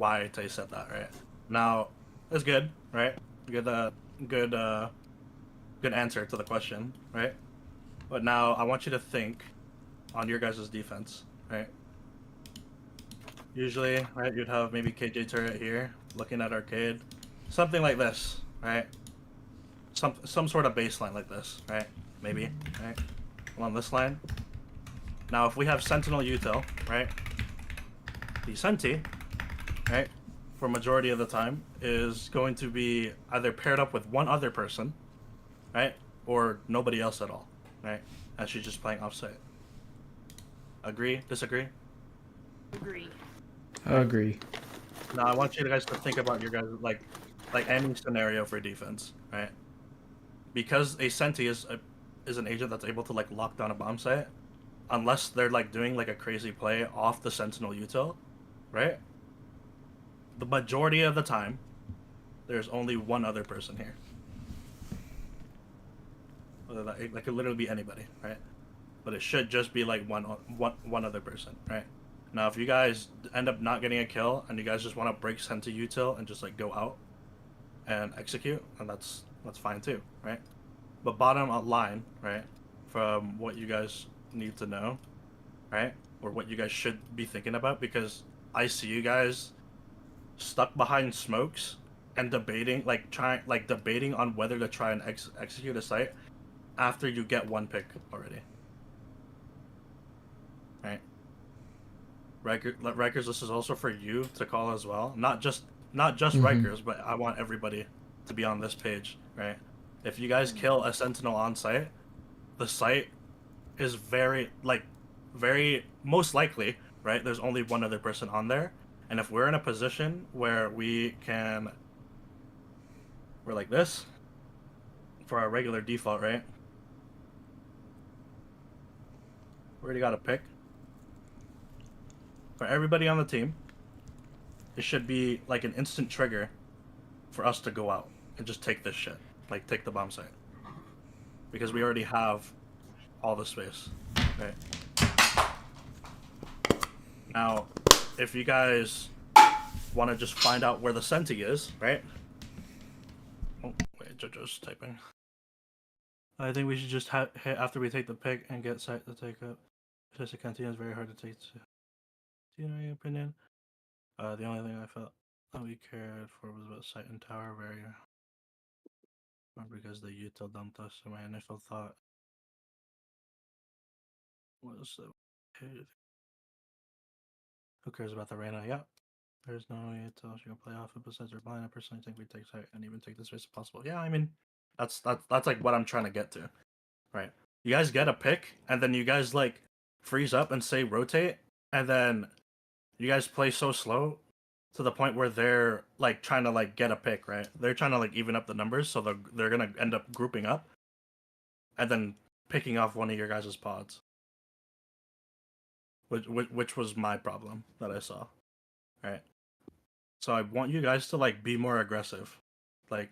why Tay said that, right? Now, it's good, right? Good, good, good answer to the question, right? But now I want you to think on your guys' defense, right? Usually, right, you'd have maybe KJ turret here, looking at arcade, something like this, right? Some sort of baseline like this, right? Maybe, right? Along this line. Now, if we have Sentinel Util, right? The Senti, right? For majority of the time, is going to be either paired up with one other person, right? Or nobody else at all, right? And she's just playing offsite. Agree? Disagree? Agree. I agree. Now I want you guys to think about your guys like any scenario for defense, right? Because a Senti is an agent that's able to like lock down a bomb site, unless they're like doing like a crazy play off the Sentinel util, right? The majority of the time, there's only one other person here. Whether that could literally be anybody, right? But it should just be like one other person, right? Now, if you guys end up not getting a kill and you guys just want to break Senti util and just like go out and execute, and that's fine too, right? But bottom line, right, from what you guys need to know, right, or what you guys should be thinking about, because I see you guys stuck behind smokes and debating, debating on whether to try and execute a site after you get one pick already, right? Rhykers, this is also for you to call as well. Not just Rhykers, but I want everybody to be on this page, right? If you guys kill a Sentinel on site, the site is very most likely, right? There's only one other person on there, and if we're in a position where we're like this for our regular default, right? We already got a pick for everybody on the team. It should be like an instant trigger for us to go out and just take this shit, like take the bomb site, because we already have all the space, right? Now, if you guys want to just find out where the Senti is, right? Oh, wait, JoJo's typing. I think we should just hit after we take the pick and get site to take up. Just a canteen is very hard to take. Do you know your opinion? The only thing I felt that we cared for was about site and tower barrier. Because the util dumped us, so my initial thought was who cares about the Reyna? Yeah. There's no util she can play off it besides her blind. I personally think we take site and even take this space if possible. Yeah, I mean that's like what I'm trying to get to. Right. You guys get a pick, and then you guys like freeze up and say rotate, and then you guys play so slow to the point where they're like trying to like get a pick, right? They're trying to like even up the numbers, so they're gonna end up grouping up, and then picking off one of your guys' pods, which was my problem that I saw, right? So I want you guys to like be more aggressive, like,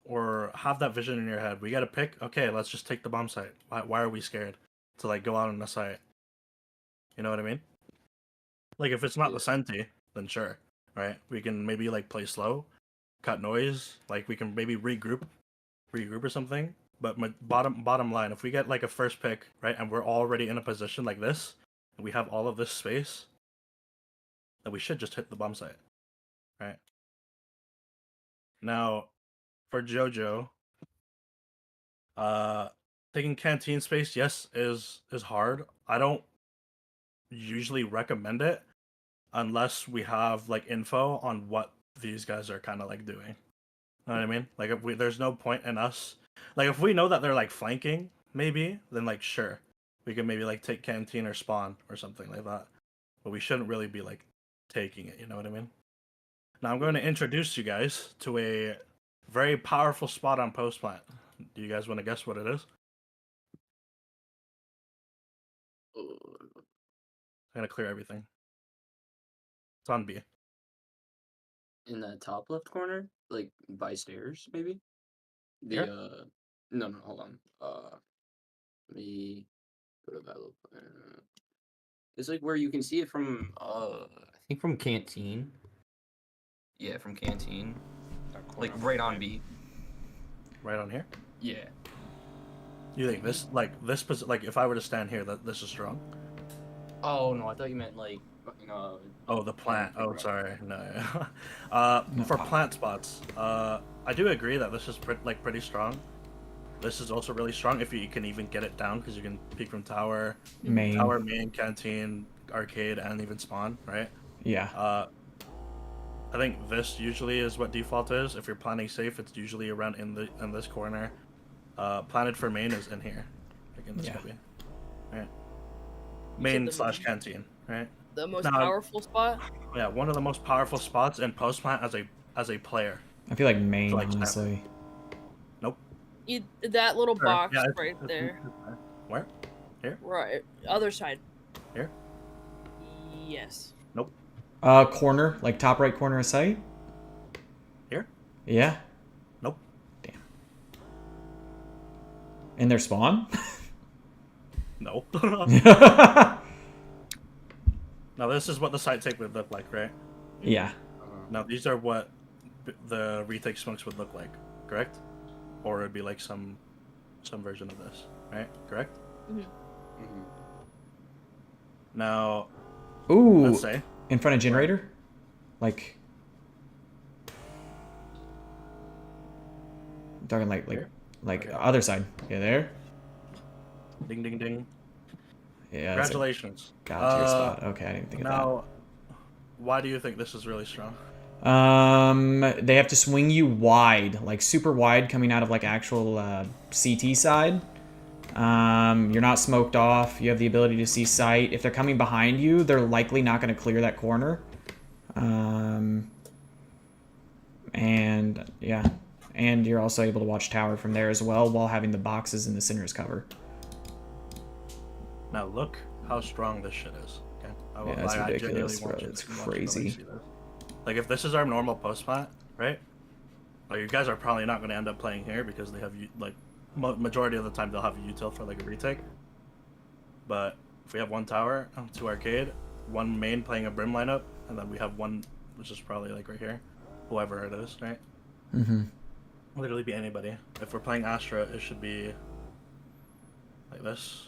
or have that vision in your head. We got a pick, okay, let's just take the bomb site. Why are we scared to like go out on the site? You know what I mean? Like if it's not the Senti, then sure, right? We can maybe like play slow, cut noise. Like we can maybe regroup or something. But my bottom line, if we get like a first pick, right, and we're already in a position like this, and we have all of this space, then we should just hit the bomb site, right? Now, for JoJo, taking canteen space, yes, is hard. I don't usually recommend it unless we have like info on what these guys are kind of like doing. Know what I mean? Like if there's no point in us, like if we know that they're like flanking, maybe then like sure, we can maybe like take canteen or spawn or something like that. But we shouldn't really be like taking it. You know what I mean? Now I'm going to introduce you guys to a very powerful spot on post plant. Do you guys want to guess what it is? I'm gonna clear everything. It's on B. In the top left corner, like by stairs, maybe. The Here? no, hold on. Let me go to that little. It's like where you can see it from. I think from Canteen. Yeah, from Canteen. That corner Like right on right. B. Right on here. Yeah. You think this like if I were to stand here, that this is strong? Oh no, I thought you meant like fucking Oh, the plant. Oh, bro. sorry. No. No. For plant spots, I do agree that this is pretty strong. This is also really strong if you can even get it down because you can peek from tower, Main. tower, main, canteen, arcade, and even spawn. Right. Yeah. I think this usually is what default is. If you're planning safe, it's usually around in this corner. Planted for main is in here, like in this Yeah. copy. Right. Main the slash canteen. Right. The most No. powerful spot? Yeah, one of the most powerful spots in post plant as a player. I feel like main, Like that. honestly. Nope. That little Sure. box Yeah, right there. Where? Here? Right. Other side. Here? Yes. Nope. Corner, like top right corner of sight. Here? Yeah. Nope. Damn. In their spawn? No. Now this is what the side take would look like, right? Yeah. Now these are what the retake smokes would look like, correct? Or it'd be like some version of this, right? Correct? Now, Ooh. let's say In front of generator? Like. I'm talking Here? like Okay. other side. Yeah, there. ding ding ding. Yeah. That's a Congratulations. god tier spot. Okay, I didn't think of Now, why do you think this is really strong? that. They have to swing you wide, like super wide, coming out of like actual CT side. You're not smoked off. You have the ability to see sight. If they're coming behind you, they're likely not going to clear that corner. And yeah, and you're also able to watch tower from there as well while having the boxes in the center as cover. Now look how strong this shit is. Okay. Yeah, that's I ridiculous, genuinely want bro. you It's to- want you to, like, crazy. see this. Like if this is our normal post plant, right? Like you guys are probably not going to end up playing here because they have like majority of the time they'll have util for like a retake. But if we have one tower, two arcade, one main playing a brim lineup, and then we have one which is probably like right here, whoever it is, right? Mm-hmm. Literally be anybody. If we're playing Astra, it should be like this.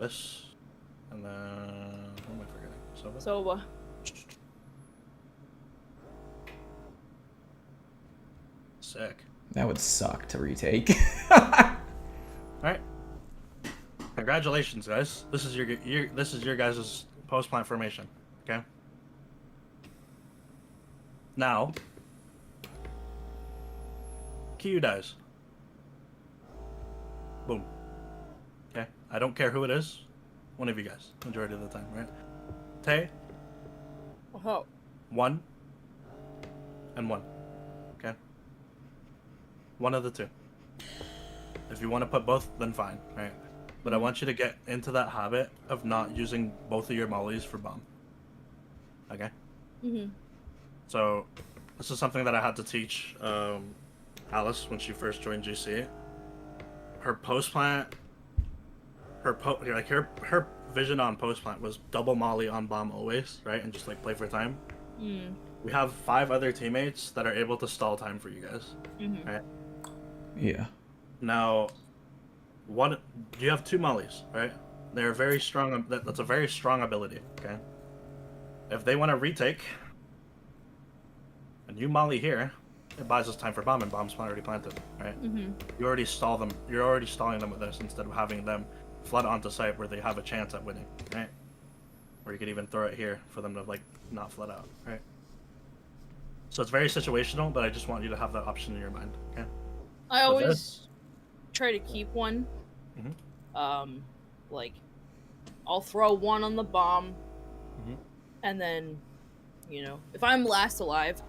This. And then what am I forgetting? Sova? So, Sick. That would suck to retake. Alright. Congratulations, guys. This is your guys' post plant formation. Okay? Now Kyu dies. Boom. Okay? I don't care who it is. One of you guys. Majority of the time, right? Tay, oh, 1 and 1. Okay? One of the two. If you want to put both, then fine, right? But I want you to get into that habit of not using both of your mollies for bomb. Okay? So, this is something that I had to teach Alice when she first joined GC. Her post plant, her vision on post plant was double molly on bomb always, right? And just like play for time. We have 5 other teammates that are able to stall time for you guys, right? Yeah. Now, you have 2 mollies, right? They're very strong. That's a very strong ability. Okay. If they want to retake, and you molly here, it buys us time for bomb, and bomb's already planted, right? You already stall them. You're already stalling them with this instead of having them flood onto site where they have a chance at winning, right? Or you could even throw it here for them to like not flood out, right? So it's very situational, but I just want you to have that option in your mind, okay? I always try to keep one. Mhm. Like, I'll throw one on the bomb, Mhm. and then, you know, if I'm last alive,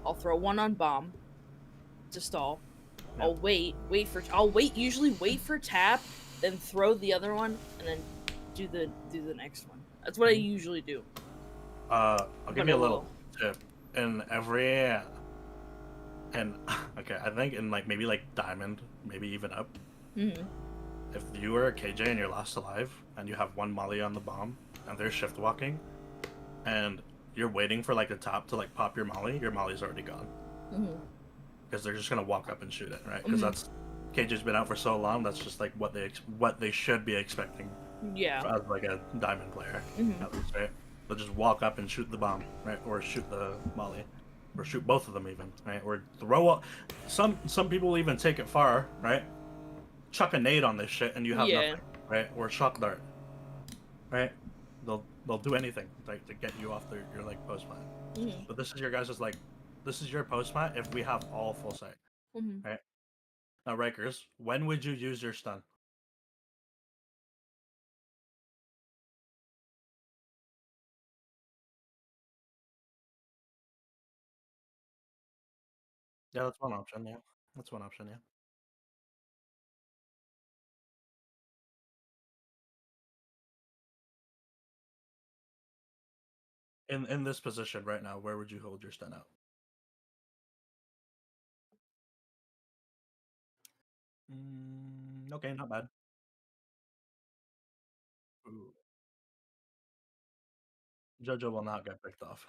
I'll throw one on bomb to stall. Yeah. I'll usually wait for tap, then throw the other one, and then do the next one. That's what I usually do. I'll give you a little tip. In every, and okay, I think in like maybe like diamond, maybe even up. If you were a KJ and you're last alive and you have one molly on the bomb, and they're shift walking, and you're waiting for like the top to like pop your molly's already gone. Because they're just gonna walk up and shoot it, right? Because that's KJ's been out for so long. That's just like what they should be expecting. Yeah. As like a diamond player, at least, right? They'll just walk up and shoot the bomb, right? Or shoot the molly, or shoot both of them even, right? Or throw up. Some people even take it far, right? Chuck a nade on this shit and you have nothing, right? Or shock dart, right? They'll do anything like to get you off your like post plant. But this is your guys' like, this is your post plant if we have all full sight, right? Now, Rhykers, when would you use your stun? Yeah, that's one option. Yeah, that's one option. Yeah. In this position right now, where would you hold your stun out? Okay, not bad. Ooh. Jojo will not get picked off.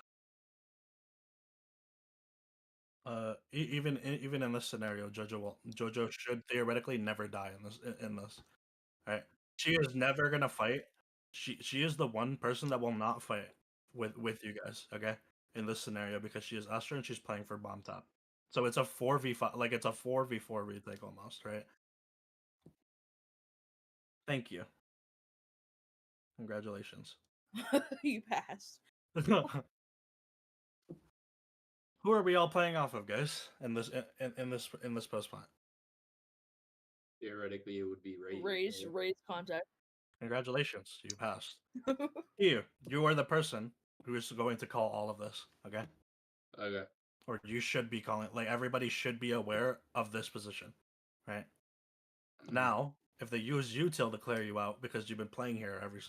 Even in this scenario, Jojo should theoretically never die in this. Right? She is never gonna fight. She is the one person that will not fight with you guys. Okay, in this scenario because she is Astra and she's playing for bomb top. So it's a 4v5, like it's a 4v4 retake almost, right? Thank you. Congratulations. You passed. Who are we all playing off of, guys? In this post plant. Theoretically, it would be Raise contact. Congratulations, you passed. You are the person who is going to call all of this. Okay. Okay. Or you should be calling. Like everybody should be aware of this position, right? Now, if they use util to clear you out because you've been playing here every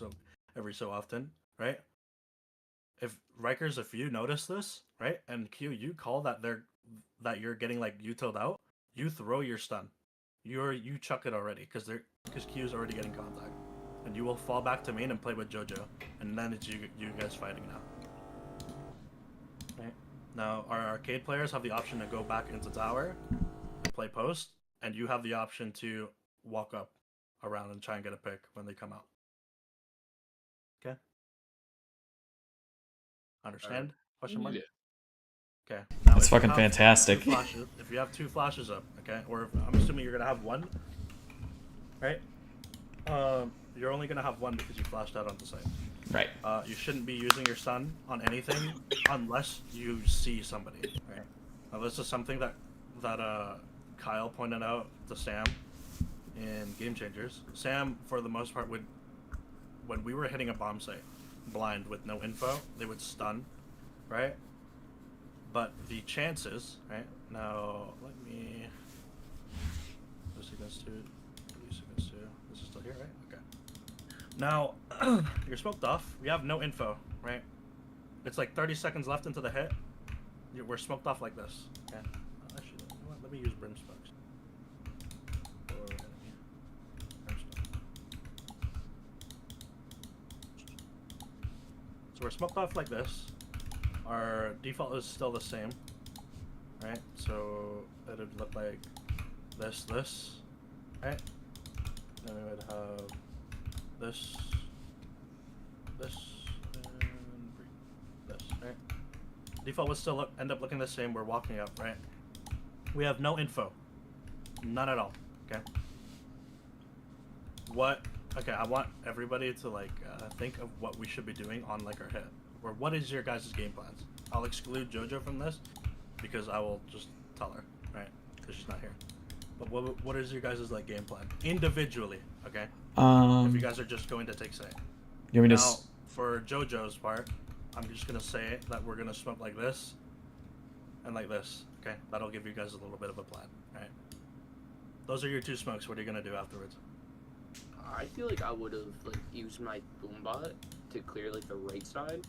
so often, right? If Rhykers, if you notice this, right, and Q, you call that you're getting like utiled out, you throw your stun, you chuck it already because Q's already getting contact, and you will fall back to main and play with Jojo, and then it's you guys fighting now. Right now, our arcade players have the option to go back into tower, play post, and you have the option to walk up around and try and get a pick when they come out. Okay. Understand? Question mark? Yeah. Okay. Now, That's fucking fantastic. If you have 2 flashes up, okay, or I'm assuming you're gonna have 1, right? You're only gonna have 1 because you flashed out onto site. Right. You shouldn't be using your stun on anything unless you see somebody, right? Now, this is something that Kyle pointed out to Sam in Game Changers. Sam, for the most part, would, when we were hitting a bomb site blind with no info, they would stun, right? But the chances, right? Now, let me. This against 2. This against 2. This is still here, right? Okay. Now, you're smoked off. We have no info, right? It's like 30 seconds left into the hit. We're smoked off like this. Okay. Actually, you know what? Let me use Brim Smokes. So we're smoked off like this. Our default is still the same, right? So it would look like this, right? Then we would have this, and this, right? Default would still end up looking the same. We're walking up, right? We have no info, none at all. Okay. Okay, I want everybody to like think of what we should be doing on like our hit. Or what is your guys' game plans? I'll exclude JoJo from this because I will just tell her, right? Because she's not here. But what is your guys' like game plan individually? Okay. If you guys are just going to take say. You want me now, to for JoJo's part, I'm just gonna say that we're gonna smoke like this and like this. Okay, that'll give you guys a little bit of a plan, right? Those are your 2 smokes. What are you gonna do afterwards? I feel like I would have like used my boombot to clear like the right side,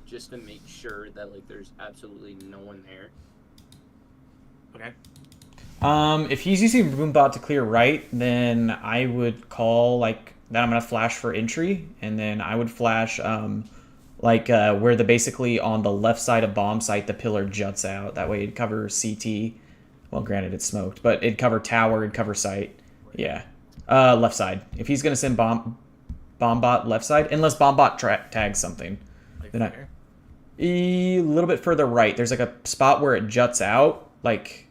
just to make sure that like there's absolutely no one there. Okay. If he's using Boombot to clear right, then I would call like Then I'm gonna flash for entry, and then I would flash where the basically on the left side of bomb site the pillar juts out. That way it'd cover CT. Well, granted it's smoked, but it'd cover tower, it'd cover site. Yeah. Left side. If he's gonna send bombot left side, unless bombot tags something. Like Then here? a little bit further right. There's like a spot where it juts out, like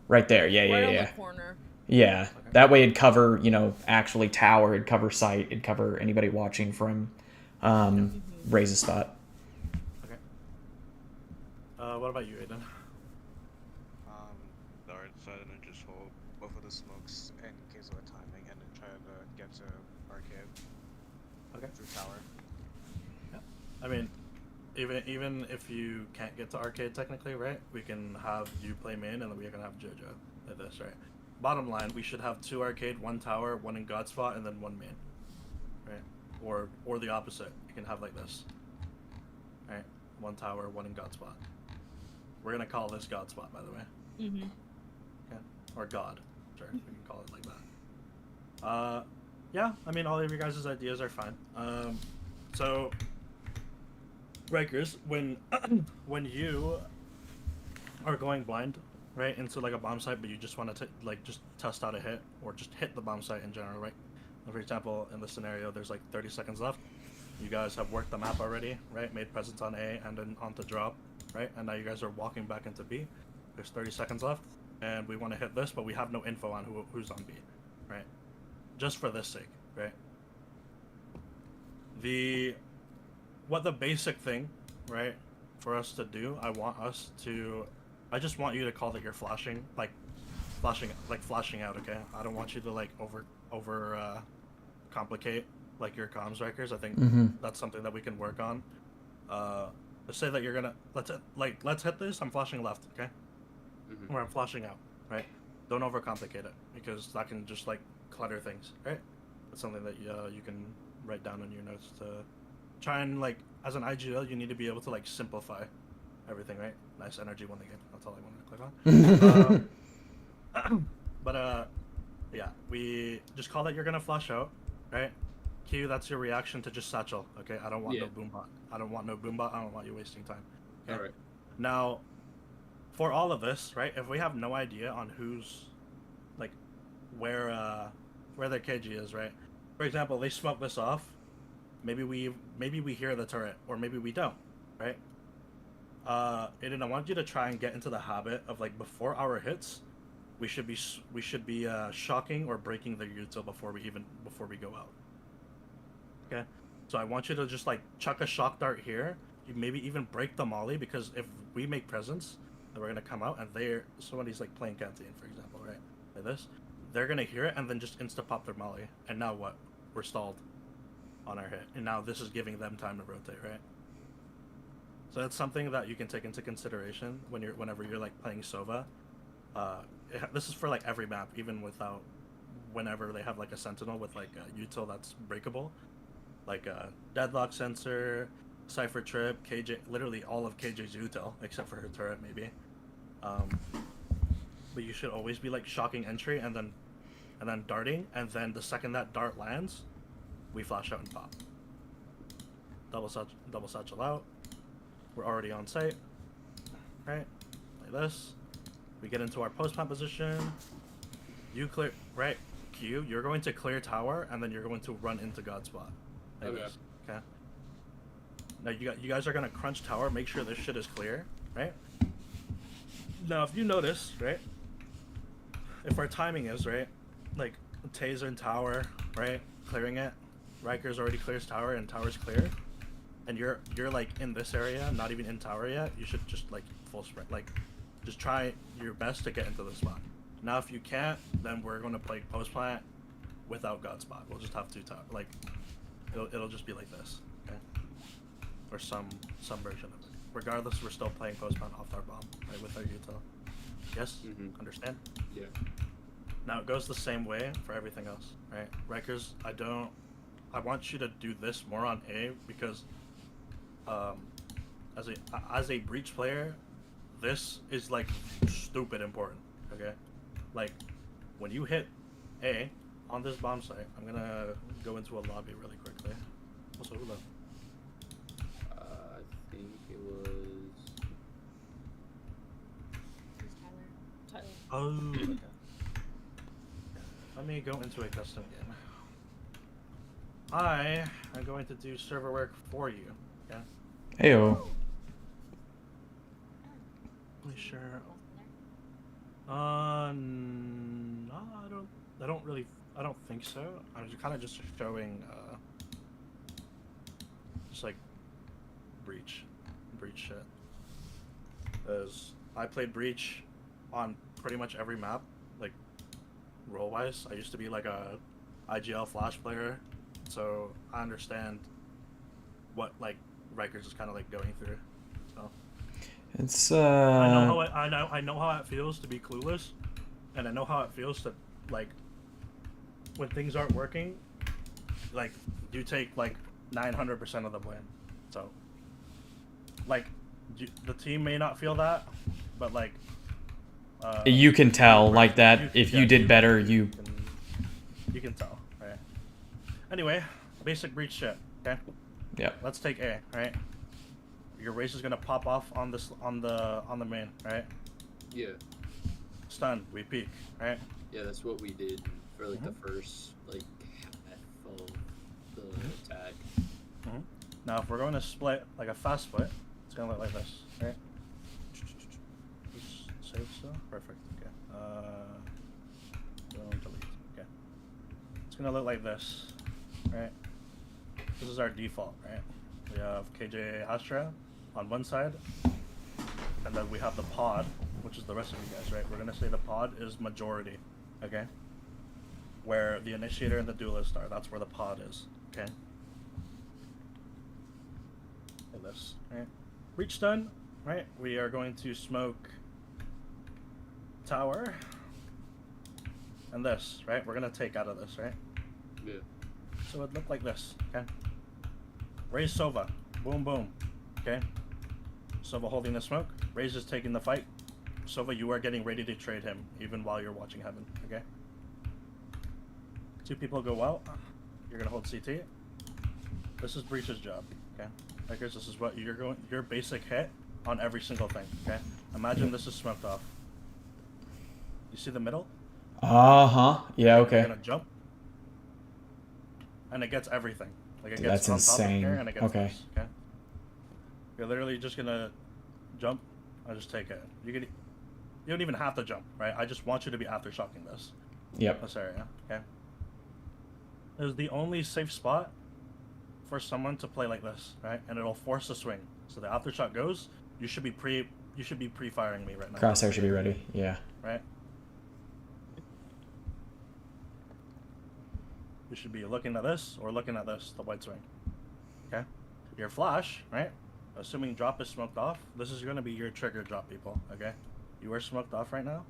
right there. Yeah, yeah, Right on yeah. the corner. Yeah. That way it'd cover, actually tower, it'd cover site, it'd cover anybody watching from Ray's spot. Okay. What about you, Aiden? The right side and then just hold both of the smokes in case of a timing and then try to get to arcade. Okay. Through tower. I mean, even if you can't get to arcade technically, right? We can have you play main and then we can have JoJo like this, right? Bottom line, we should have 2 arcade, 1 tower, 1 in God spot, and then 1 main, right? Or the opposite. You can have like this, right? 1 tower, 1 in God spot. We're gonna call this God spot, by the way. Mm-hmm. Okay. Or God, sure. We can call it like that. Yeah. I mean, all of your guys' ideas are fine. So. Rhykers, when when you are going blind, right, into like a bomb site, but you just want to just test out a hit or just hit the bomb site in general, right? For example, in this scenario, there's like 30 seconds left. You guys have worked the map already, right? Made presence on A and then onto drop, right? And now you guys are walking back into B. There's 30 seconds left, and we want to hit this, but we have no info on who's on B, right? Just for this sake, right? What the basic thing, right, for us to do, I just want you to call that you're flashing out, okay? I don't want you to like over complicate like your comms, Rhykers. I think that's something that we can work on. Let's say that you're gonna let's hit this. I'm flashing left, okay? Or I'm flashing out, right? Don't overcomplicate it because that can just like clutter things, right? That's something that you can write down in your notes to try and like as an IGL you need to be able to like simplify everything, right? Nice energy won the game. That's all I wanted to click on. But yeah, we just call that you're gonna flash out, right? Q, that's your reaction to just satchel. Okay, I don't want no boombot. I don't want no boombot. I don't want you wasting time. Okay? All right. Now, for all of this, right? If we have no idea on who's like where their KG is, right? For example, they smoke this off. Maybe we hear the turret, or maybe we don't, right? Aiden, I want you to try and get into the habit of like before our hits, we should be shocking or breaking the util before we go out. Okay, so I want you to just like chuck a shock dart here. You maybe even break the molly because if we make presence, then we're gonna come out and somebody's like playing canteen, for example, right? Like this, they're gonna hear it and then just insta pop their molly, and now what? We're stalled on our hit, and now this is giving them time to rotate, right? So that's something that you can take into consideration whenever you're like playing Sova. This is for like every map, even whenever they have like a sentinel with like a util that's breakable, like a deadlock sensor, cipher trip, KJ, literally all of KJ's util except for her turret maybe. But you should always be like shocking entry and then darting, and then the second that dart lands, we flash out and pop. Double satchel out. We're already on site. Right? Like this. We get into our post plant position. You clear, right? Q, you're going to clear tower, and then you're going to run into God spot. Like Okay. this. Okay? Now you guys are going to crunch tower, make sure this shit is clear, right? Now if you notice, right? If our timing is, right? Like, taser and tower, right? Clearing it. Rhykers already clears tower and tower's clear, and you're like in this area, not even in tower yet. You should just like full sprint, like just try your best to get into the spot. Now if you can't, then we're going to play post plant without God spot. We'll just have 2 tower, like it'll just be like this, okay? Or some version of it. Regardless, we're still playing post plant off our bomb, right, with our util. Yes? Understand? Yeah. Now it goes the same way for everything else, right? Rhykers, I want you to do this more on A because as a breach player, this is like stupid important, okay? Like when you hit A on this bomb site, I'm gonna go into a lobby really quickly. Also, who left? I think it was. Tyler. Oh, okay. Let me go into a custom game. I am going to do server work for you. Yeah. Heyo. Really sure. No, I don't think so. I was kind of just showing, just like breach shit. Because I played breach on pretty much every map, like role-wise. I used to be like a IGL Flash player, so I understand what like Rhykers is kind of like going through. So It's I know how it feels to be clueless, and I know how it feels to like when things aren't working, like you take like 900% of the blame. So like the team may not feel that, but like you can tell like that if you did better, you can tell, right? Anyway, basic breach shit. Okay. Yep. Let's take A, right? Your race is gonna pop off on this on the main, right? Yeah. Stun, we peek, right? Yeah, that's what we did for like the first like half of the attack. Now, if we're going to split like a fast split, it's gonna look like this, right? Just save still, perfect. Okay. Don't delete. Okay. It's gonna look like this, right? This is our default, right? We have KJ Astra on one side, and then we have the pod, which is the rest of you guys, right? We're gonna say the pod is majority, okay? Where the initiator and the duelist are, that's where the pod is, okay? Like this, right? Breach done, right? We are going to smoke tower, and this, right? We're gonna take out of this, right? Yeah. So it looked like this, okay? Raise Sova, boom boom, okay? Sova holding the smoke, Raze is taking the fight. Sova, you are getting ready to trade him, even while you're watching Heaven, okay? Two people go out, you're gonna hold CT. This is Breach's job, okay? Rhykers, this is what you're going, your basic hit on every single thing, okay? Imagine this is smoked off. You see the middle? Uh-huh. Yeah, You're okay. gonna jump, and it gets everything. Like it Dude, gets that's on top of here, insane. and it gets Okay. this, okay? You're literally just gonna jump. I just take it. You don't even have to jump, right? I just want you to be aftershocking this. Yep. This area, okay? It is the only safe spot for someone to play like this, right? And it'll force a swing. So the aftershock goes. You should be pre-firing me right now. Crosshair should be ready. Yeah. Right. You should be looking at this or looking at this, the white swing. Okay? Your flash, right? Assuming drop is smoked off, this is going to be your trigger drop, people, okay? You are smoked off right now.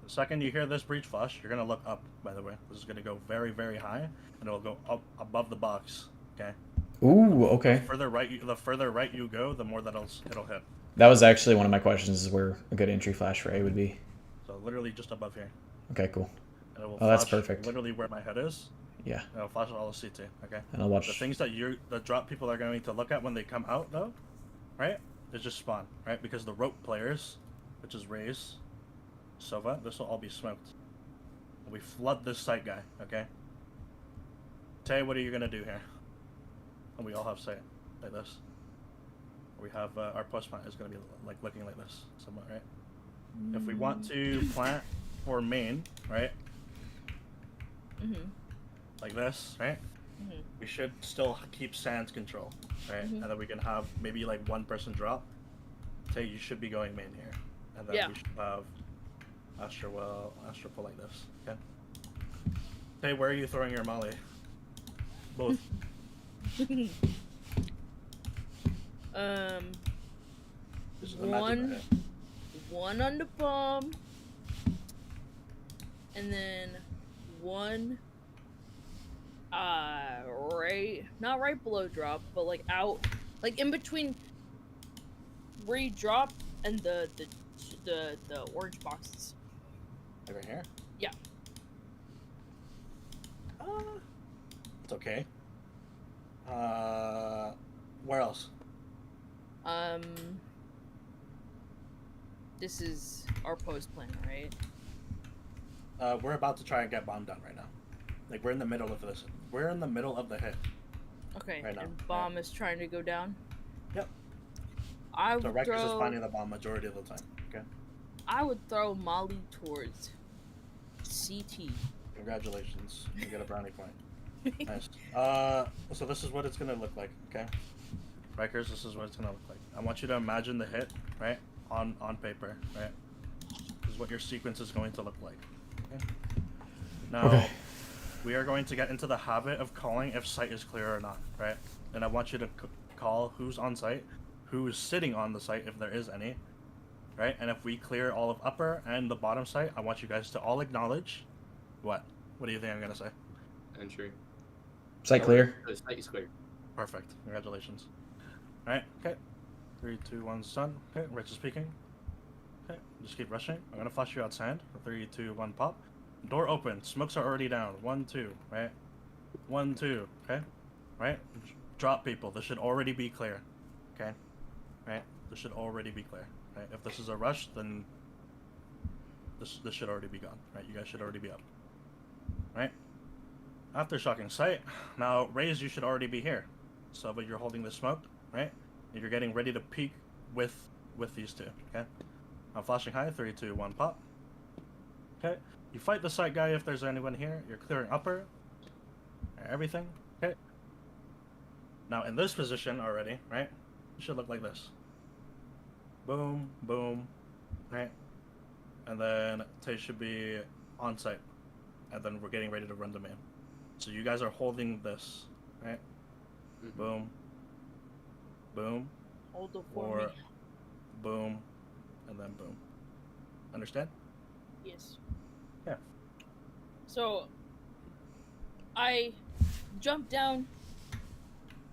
The second you hear this breach flash, you're going to look up, by the way. This is going to go very, very high, and it'll go up above the box, okay? Ooh, okay. The further right you go, the more that it'll hit. That was actually one of my questions, is where a good entry flash for A would be. So literally just above here. Okay, cool. And it will Oh, that's flash perfect. literally where my head is. Yeah. And it'll flash all the CT, okay? And I'll watch. The things that the drop people are going to look at when they come out, though, right, is just spawn, right? Because the rope players, which is Raze, Sova, this will all be smoked. And we flood this site guy, okay? Tay, what are you going to do here? And we all have sight, like this. We have, our post plant is going to be like looking like this, somewhat, right? If we want to plant for main, right? Like this, right? We should still keep sands control, right? And then we can have maybe like one person drop. Tay, you should be going main here. And then we should have Astra pull like this, okay? Tay, where are you throwing your molly? Both. This is the magic One minute. on the bomb, and then one not right below drop, but like out, like in between where you drop and the orange boxes. Like right here? Yeah. It's okay. Where else? This is our post plan, right? We're about to try and get bomb done right now. Like, we're in the middle of this. We're in the middle of the hit. Okay, Right now, and bomb is trying to go down. Yep. I So would Rhykers is throw. finding the bomb majority of the time. Okay. I would throw Molly towards CT. Congratulations. You get a brownie point. Nice. So this is what it's gonna look like, okay? Rhykers, this is what it's gonna look like. I want you to imagine the hit, right? On paper, right? This is what your sequence is going to look like. Okay. Now, Okay. we are going to get into the habit of calling if site is clear or not, right? And I want you to call who's on site, who's sitting on the site if there is any, right? And if we clear all of upper and the bottom site, I want you guys to all acknowledge what? What do you think I'm gonna say? Entry. Site clear. The site is clear. Perfect. Congratulations. Alright, okay. 3, 2, 1, stun. Okay, Rich is speaking. Okay, just keep rushing. I'm gonna flash you out sand. 3, 2, 1, pop. Door open. Smokes are already down. 1, 2, right? 1, 2, okay? Right? Drop people. This should already be clear. Okay? Right? This should already be clear. Right? If this is a rush, then this should already be gone. Right? You guys should already be up. Right? After shocking sight, now Raze, you should already be here. So, but you're holding the smoke, right? And you're getting ready to peek with these two, okay? I'm flashing high, 3, 2, 1, pop. Okay, you fight the site guy if there's anyone here. You're clearing upper, everything, okay? Now in this position already, right? It should look like this. Boom, boom, right? And then Tay should be on site. And then we're getting ready to run the main. So you guys are holding this, right? Mhm. Boom. Boom. Hold it for Or me. boom. And then boom. Understand? Yes. Yeah. So, I jump down,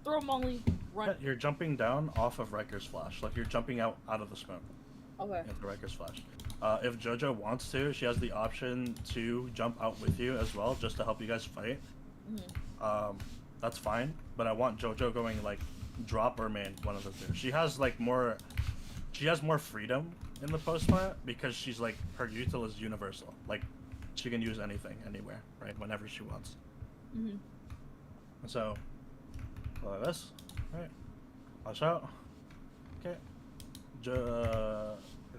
throw Molly, run. You're jumping down off of Rhykers' flash. Like you're jumping out of the smoke Okay. into Rhykers' flash. If JoJo wants to, she has the option to jump out with you as well, just to help you guys fight. Mhm. That's fine. But I want JoJo going like drop or main, one of the two. She has like more. She has more freedom in the post plant because she's like her util is universal. Like she can use anything, anywhere, right? Whenever she wants. Mhm. So, like this, right? Watch out. Okay.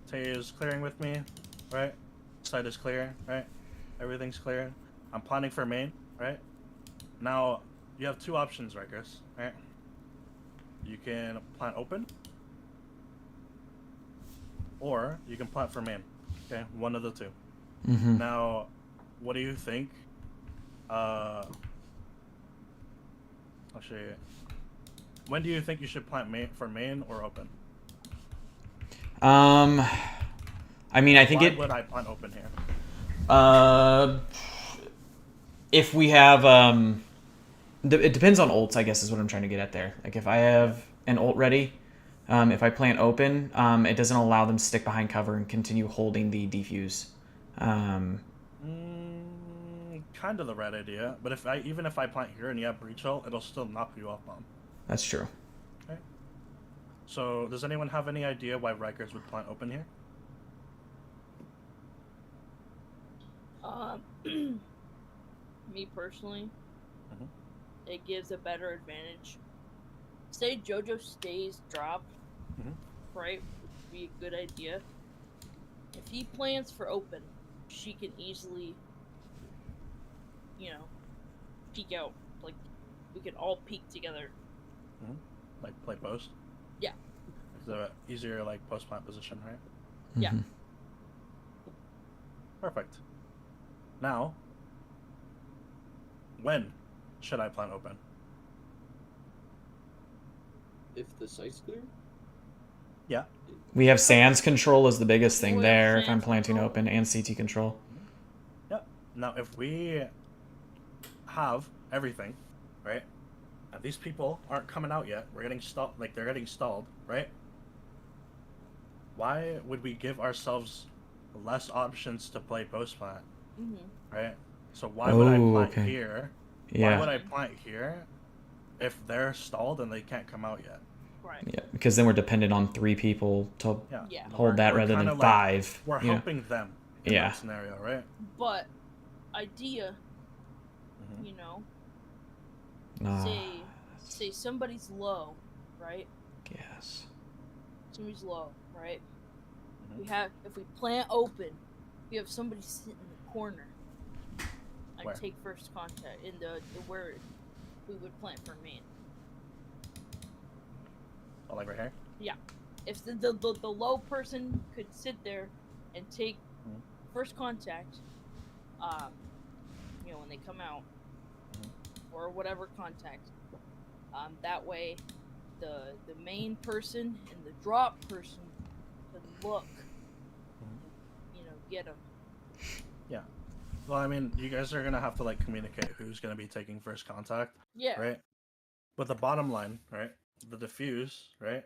Tay is clearing with me, right? Side is clear, right? Everything's clear. I'm planning for main, right? Now, you have two options, Rhykers, right? You can plant open, or you can plant for main. Okay, one of the two. Mm-hmm. Now, what do you think? Actually, when do you think you should plant for main or open? I mean, I think Why would I plant open here? If we have, it depends on ults, I guess is what I'm trying to get at there. Like if I have an ult ready, if I plant open, it doesn't allow them to stick behind cover and continue holding the defuse. Kind of the right idea, but even if I plant here and you have breach ult, it'll still knock you off bomb. That's true. Okay. So, does anyone have any idea why Rhykers would plant open here? Me personally, Mhm. it gives a better advantage. Say JoJo stays drop, Mhm. right? Would be a good idea. If he plans for open, she can easily, peek out. Like, we can all peek together. Like play post? Yeah. It's a easier like post plant position, right? Yeah. Mhm. Perfect. Now, when should I plant open? If the site's clear? Yeah. We have Sands control is the biggest thing We have there if I'm Sands planting control. open, and CT control. Yep. Now, if we have everything, right, and these people aren't coming out yet, we're getting stalled, like they're getting stalled, right? Why would we give ourselves less options to play post plant, Mhm. right? So why would I Oh, plant okay. here? Why Yeah. would I plant here if they're stalled and they can't come out yet? Right. Yeah, because then we're dependent on 3 people to Yeah. Yeah. hold that We're rather than kinda like 5. we're Yeah. helping them in Yeah. that scenario, right? But idea, Mhm. you know, Nah. say somebody's low, right? Yes. Somebody's low, right? Mhm. If we plant open, we have somebody sit in the corner and Where? take first contact in the where we would plant for main. Oh, like right here? Yeah. If the low person could sit there and take Mhm. first contact, you know, when they come out, Mhm. or whatever contact, that way the main person and the drop person can look, Mhm. you know, get them. Yeah. Well, I mean, you guys are gonna have to like communicate who's gonna be taking first contact, Yeah. right? But the bottom line, right? The defuse, right?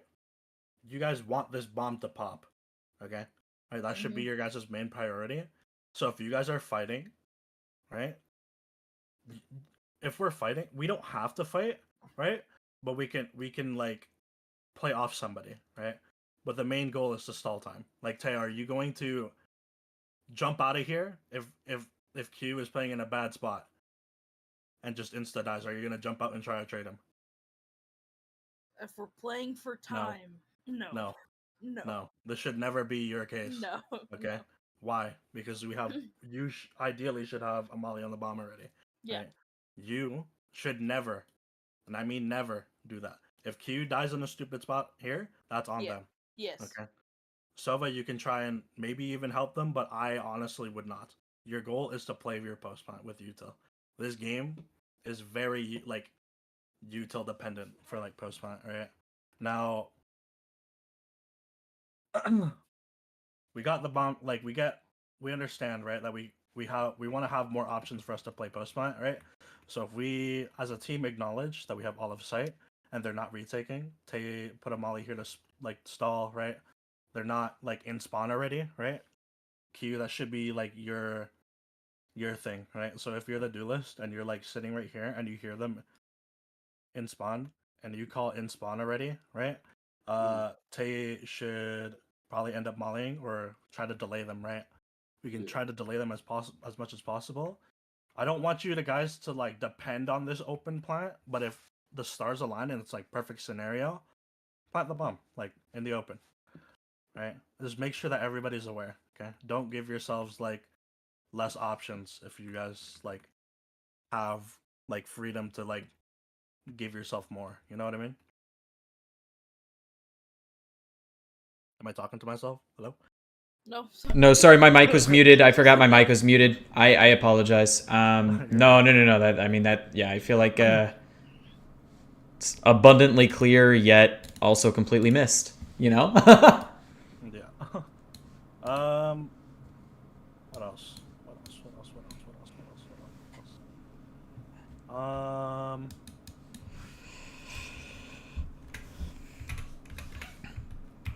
You guys want this bomb to pop, okay? Right, that should be Mhm. your guys' main priority. So if you guys are fighting, right? If we're fighting, we don't have to fight, right? But we can like play off somebody, right? But the main goal is to stall time. Like Tay, are you going to jump out of here if Q is playing in a bad spot and just insta dies? Are you gonna jump out and try to trade him? If we're playing for No, time, no, no, no, no. This should never be your case. no, Okay. no. Why? Because we have ideally should have Amali on the bomb already, Yeah. right? You should never, and I mean never, do that. If Q dies in a stupid spot here, that's on Yeah. them. Yes. Okay. Sova, you can try and maybe even help them, but I honestly would not. Your goal is to play your post plant with util. This game is very like util dependent for like post plant, right? Now we got the bomb. Like we understand, right? That we want to have more options for us to play post plant, right? So if we as a team acknowledge that we have all of sight and they're not retaking, put a molly here to like stall, right? They're not like in spawn already, right? Q, that should be like your thing, right? So if you're the duelist and you're like sitting right here and you hear them in spawn and you call in spawn already, right? Tay should probably end up mollying or try to delay them, right? We can try to delay them as much as possible. I don't want you to guys to like depend on this open plant, but if the stars align and it's like perfect scenario, plant the bomb like in the open, right? Just make sure that everybody's aware. Okay, don't give yourselves like less options if you guys like have like freedom to like give yourself more. You know what I mean? Am I talking to myself? Hello? No. No, sorry, my mic was muted. I forgot my mic was muted. I apologize. No. That I mean that. Yeah, I feel like it's abundantly clear yet also completely missed. You know. Yeah. um. What else? What else? What else? What else? What else? What else? What else?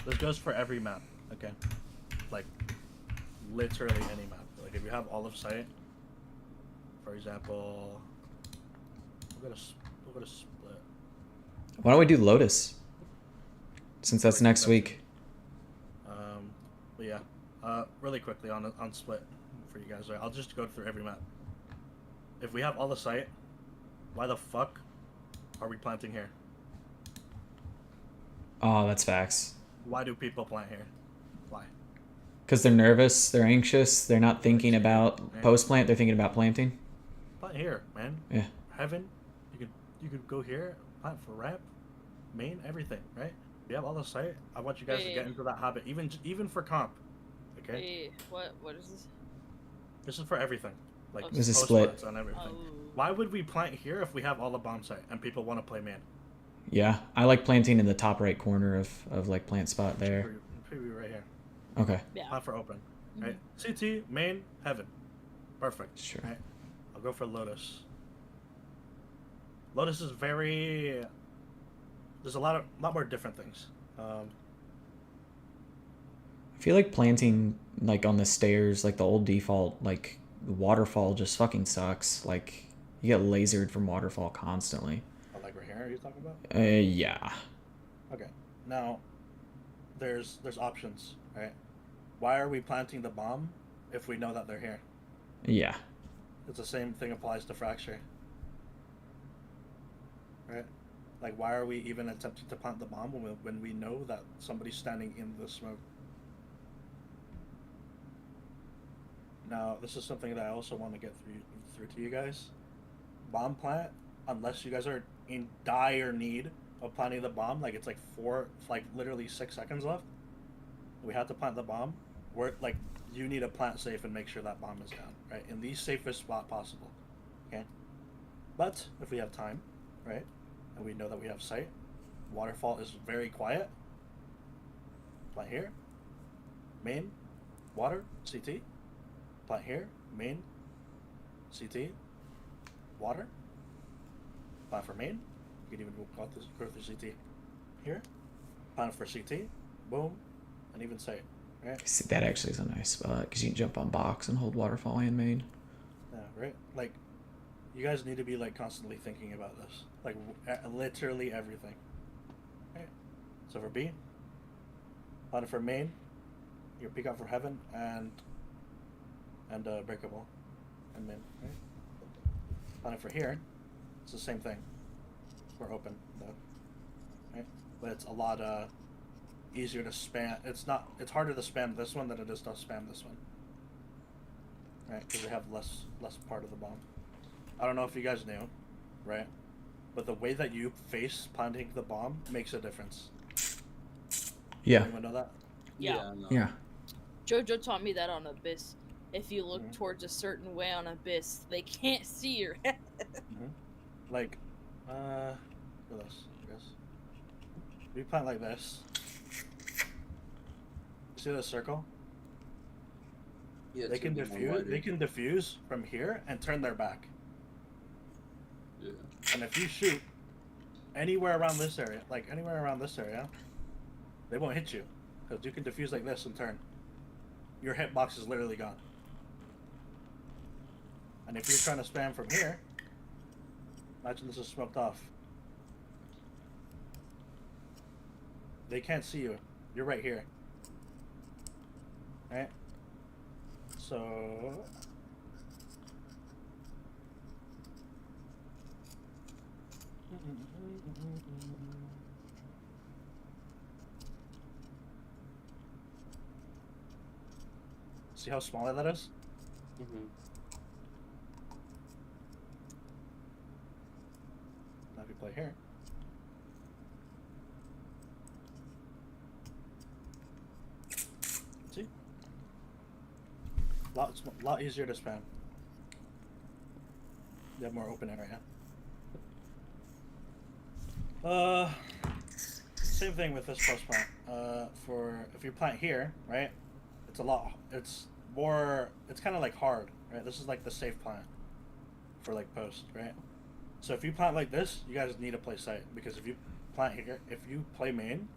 This goes for every map. Okay. Like literally any map. Like if you have all of sight, for example, we're gonna split. Why don't we do Lotus? Since that's next week. But yeah, really quickly on split for you guys. Right? I'll just go through every map. If we have all the sight, why the fuck are we planting here? Oh, that's facts. Why do people plant here? Why? Because they're nervous, they're anxious, they're not thinking about post plant, they're thinking about planting. Plant here, man. Yeah. Heaven, you could go here, plant for ramp, main, everything, right? We have all the sight. I want you guys to get into that habit, even for comp. Okay. Hey, what is this? This is for everything, like This is post split. plants on everything. Oh. Why would we plant here if we have all the bomb site and people want to play main? Yeah, I like planting in the top right corner of like plant spot there. Preview right here. Okay. Yeah. Plant for open, right? CT main heaven, perfect. Sure. Right. I'll go for Lotus. Lotus is very. There's a lot more different things. I feel like planting like on the stairs, like the old default, like waterfall just fucking sucks. Like you get lasered from waterfall constantly. Oh, like right here, are you talking about? Yeah. Okay. Now, there's options, right? Why are we planting the bomb if we know that they're here? Yeah. It's the same thing applies to fracture. Right? Like, why are we even attempting to plant the bomb when we know that somebody's standing in the smoke? Now, this is something that I also want to get through to you guys. Bomb plant, unless you guys are in dire need of planting the bomb, like it's like literally 6 seconds left. We have to plant the bomb. We're like, you need to plant safe and make sure that bomb is down, right? In the safest spot possible. Okay? But if we have time, right? And we know that we have sight, waterfall is very quiet. Plant here. Main. Water. CT. Plant here. Main. CT. Water. Plant for main. You can even go through CT. Here. Plant for CT. Boom. And even sight. Right? See, that actually is a nice spot because you can jump on box and hold waterfall and main. Yeah, right? Like, you guys need to be like constantly thinking about this. Like, literally everything. Right? So for B, plant for main, your peek out for heaven, and breakable, and main. Right? Plant for here, it's the same thing. We're open though. Right? But it's a lot easier to spam. It's harder to spam this one than it is to spam this one. Right? Because we have less part of the bomb. I don't know if you guys knew, right? But the way that you face planting the bomb makes a difference. Yeah. Anyone know that? Yeah. No. Yeah. Jojo taught me that on Abyss. If you look Mhm. towards a certain way on Abyss, they can't see your head. Like, what else? I guess. We plant like this. See this circle? Yeah, They it's can gonna be more diffuse. wider. They can diffuse from here and turn their back. Yeah. And if you shoot anywhere around this area, they won't hit you because you can diffuse like this and turn. Your hitbox is literally gone. And if you're trying to spam from here, imagine this is smoked off. They can't see you. You're right here. Right? So... See how small that is? Mm-hmm. Now if you play here. See? Lot easier to spam. You have more open area. Same thing with this post plant. For if you plant here, right? It's kind of like hard, right? This is like the safe plant for like post, right? So if you plant like this, you guys need to play sight because if you plant here, if you play main,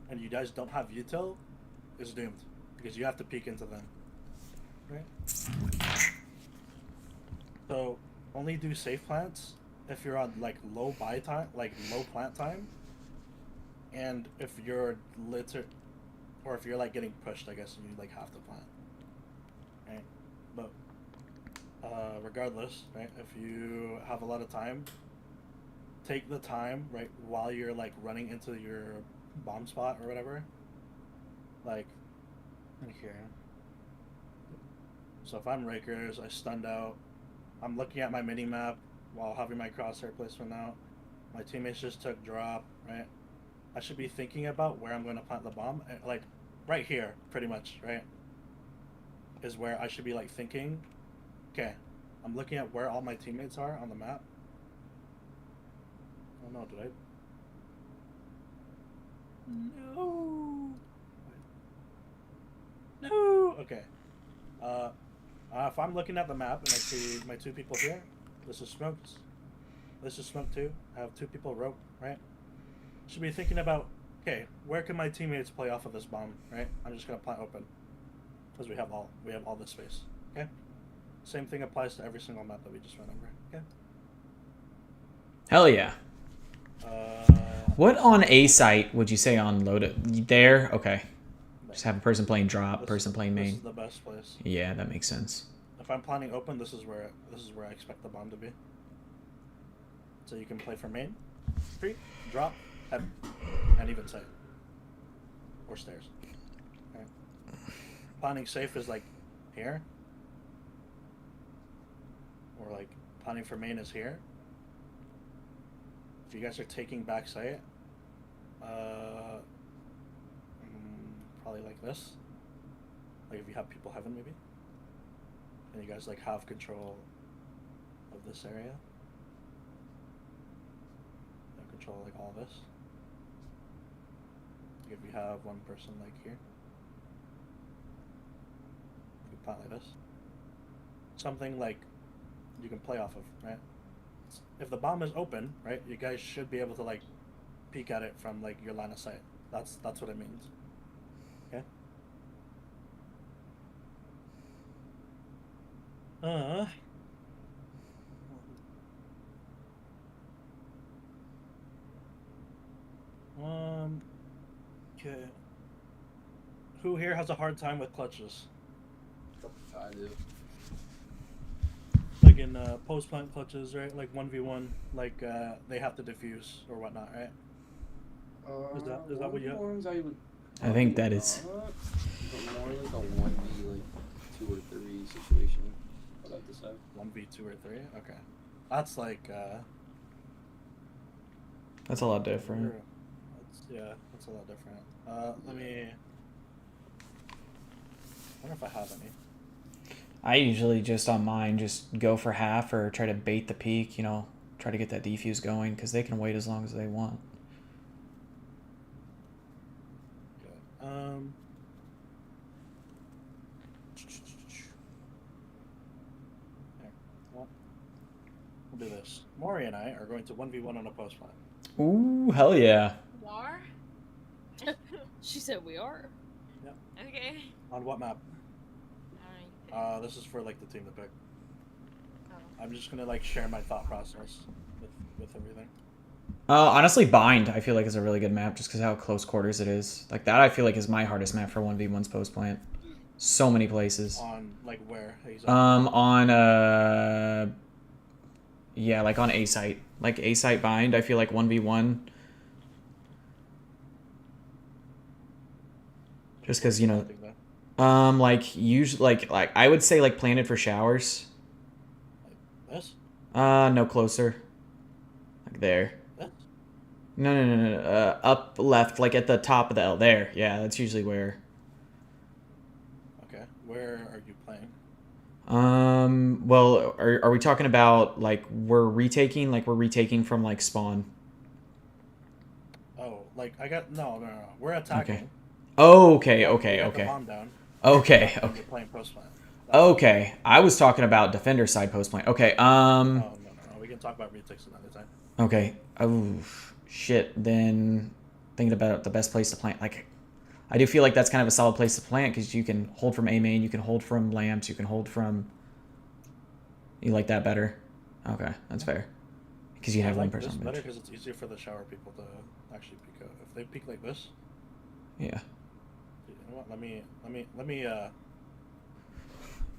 and you guys don't have util, it's doomed because you have to peek into them, right? So only do safe plants if you're on like low buy time, like low plant time, and if you're or if you're like getting pushed, I guess and you like have to plant, right? But regardless, right? If you have a lot of time, take the time right while you're like running into your bomb spot or whatever. Like in here. So if I'm Rhykers, I stunned out. I'm looking at my mini map while having my crosshair placement out. My teammates just took drop, right? I should be thinking about where I'm going to plant the bomb. Like right here, pretty much, right? Is where I should be like thinking, okay, I'm looking at where all my teammates are on the map. Oh no, did I? No. No. Okay. If I'm looking at the map and I see my two people here, this is smoked. This is smoked too. I have two people rope, right? Should be thinking about, okay, where can my teammates play off of this bomb? Right, I'm just gonna plant open because we have all this space. Okay, same thing applies to every single map that we just went over. Okay. Hell yeah. What on A site would you say on load it? There? Okay. Just have a person playing drop, person playing main. This is the best place. Yeah, that makes sense. If I'm planning open, this is where I expect the bomb to be. So you can play for main, street, drop, head, and even site. Or stairs. Okay. Planning safe is like here. Or like planning for main is here. If you guys are taking back site, probably like this. Like if you have people heaven maybe. And you guys like have control of this area. And control like all this. Like if you have one person like here. You can plant like this. Something like you can play off of, right? If the bomb is open, right, you guys should be able to like peek at it from like your line of sight. That's what it means. Okay. Okay. Who here has a hard time with clutches? I do. Like in post plant clutches, right? Like 1v1, like they have to defuse or whatnot, right? Is that what you have? I think that is. But more like a 1v like 2 or 3 situation. I'd like to say 1v2 or 3. Okay, that's like. That's a lot different. That's a lot different. Let me. I wonder if I have any. I usually just on mine just go for half or try to bait the peak, you know, try to get that defuse going because they can wait as long as they want. Good. Here, well, we'll do this. Maury and I are going to 1v1 on a post plant. Ooh, hell yeah. War? She said we are. Yep. Okay. On what map? Alright. This is for like the team to pick. Oh. I'm just gonna like share my thought process with everything. Honestly, Bind I feel like is a really good map just because how close quarters it is. Like that I feel like is my hardest map for 1v1's post plant. So many places. On like where? Exactly? Yeah, like on A site. Like A site Bind, I feel like 1v1. Just because, you know, like usually like I would say like planted for showers. Like this? No, closer. Like there. This? No. Up left, like at the top of the L. There. Yeah, that's usually where. Okay. Where are you playing? Well, are we talking about like we're retaking from like spawn? Oh, like I got no. We're attacking. Okay. Okay. We got the bomb down. You're playing post plant. Okay. I was talking about defender side post plant. Okay. No. We can talk about retakes another time. Okay. Oh shit. Then thinking about the best place to plant. Like, I do feel like that's kind of a solid place to plant because you can hold from A main, you can hold from lamps, you can hold from. You like that better? Okay, that's fair. Because you have one person on better bench. because it's easier for the shower people to actually peek out. If they peek like this. Yeah. You know what? Let me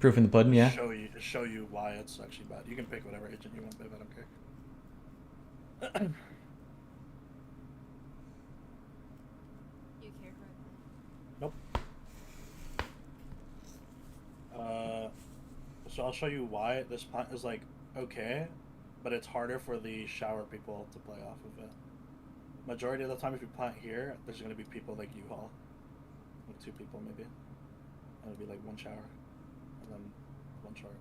Proof in the pudding, yeah. Show you why it's actually bad. You can pick whatever agent you want, babe. I don't care. You care for Nope. So I'll show you why this plant is like okay, but it's harder for the shower people to play off of it. Majority of the time, if you plant here, there's gonna be people like U-Haul, like 2 people maybe, and it'll be like 1 shower, and then 1 short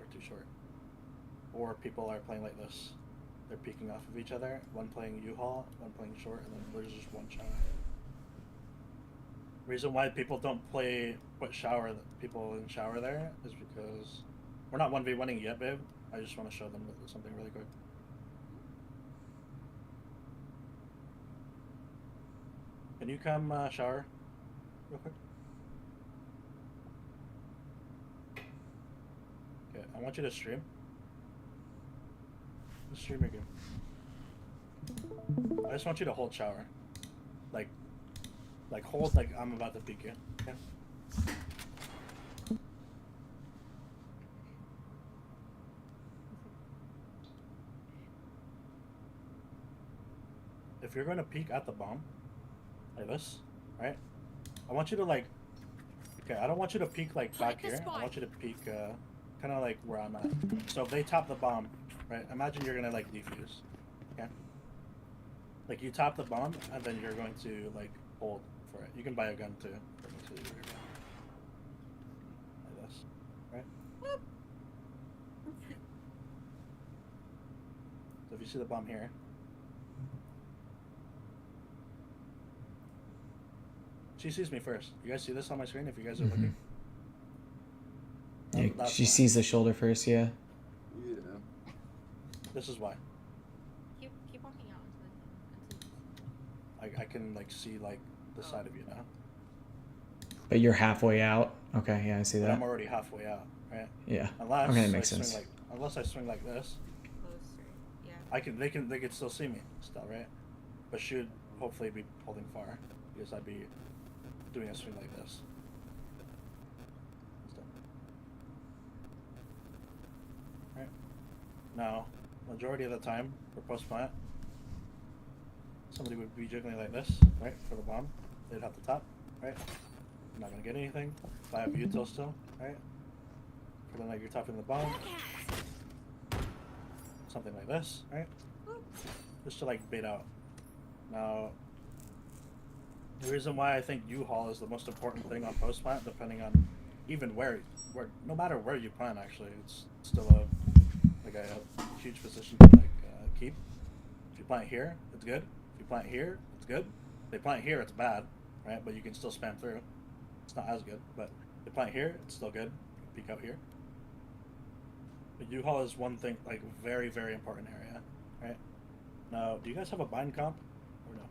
or 2 short. Or people are playing like this. They're peeking off of each other. One playing U-Haul, one playing short, and then there's just 1 shower. Reason why people don't put people in shower there is because we're not 1v1ing yet, babe. I just want to show them something really quick. Can you come shower real quick? Okay, I want you to stream. Just stream your game. I just want you to hold shower. Like hold like I'm about to peek you. Okay? If you're going to peek at the bomb, like this, right? I want you to like, okay, I don't want you to peek like back here. I want you to peek kind of like where I'm at. So if they top the bomb, right? Imagine you're gonna like defuse, okay? Like you top the bomb and then you're going to like hold for it. You can buy a gun too. Like this, right? So if you see the bomb here. She sees me first. You guys see this on my screen if you guys are looking? Yeah, That's she why. sees the shoulder first, yeah. Yeah. This is why. Keep walking out until I can like see like the side of you now. But you're halfway out. Okay, yeah, I see But that. I'm already halfway out, right? Yeah. Unless Okay, that I makes swing sense. like unless I swing like this, closer. Yeah. they can still see me still, right? But should hopefully be holding far because I'd be doing a swing like this. Still. Right. Now, majority of the time for post plant, somebody would be jiggling like this, right, for the bomb. They'd have the top, right? You're not gonna get anything. If I have util still, right? Pretend like you're topping the bomb. Something like this, right? Just to like bait out. Now, the reason why I think U-Haul is the most important thing on post plant, depending on even where no matter where you plant, actually, it's still a huge position to like keep. If you plant here, it's good. If you plant here, it's good. If they plant here, it's bad, right? But you can still spam through. It's not as good, but if they plant here, it's still good. You can peek out here. But U-Haul is one thing, like very, very important area, right? Now, do you guys have a bind comp or no?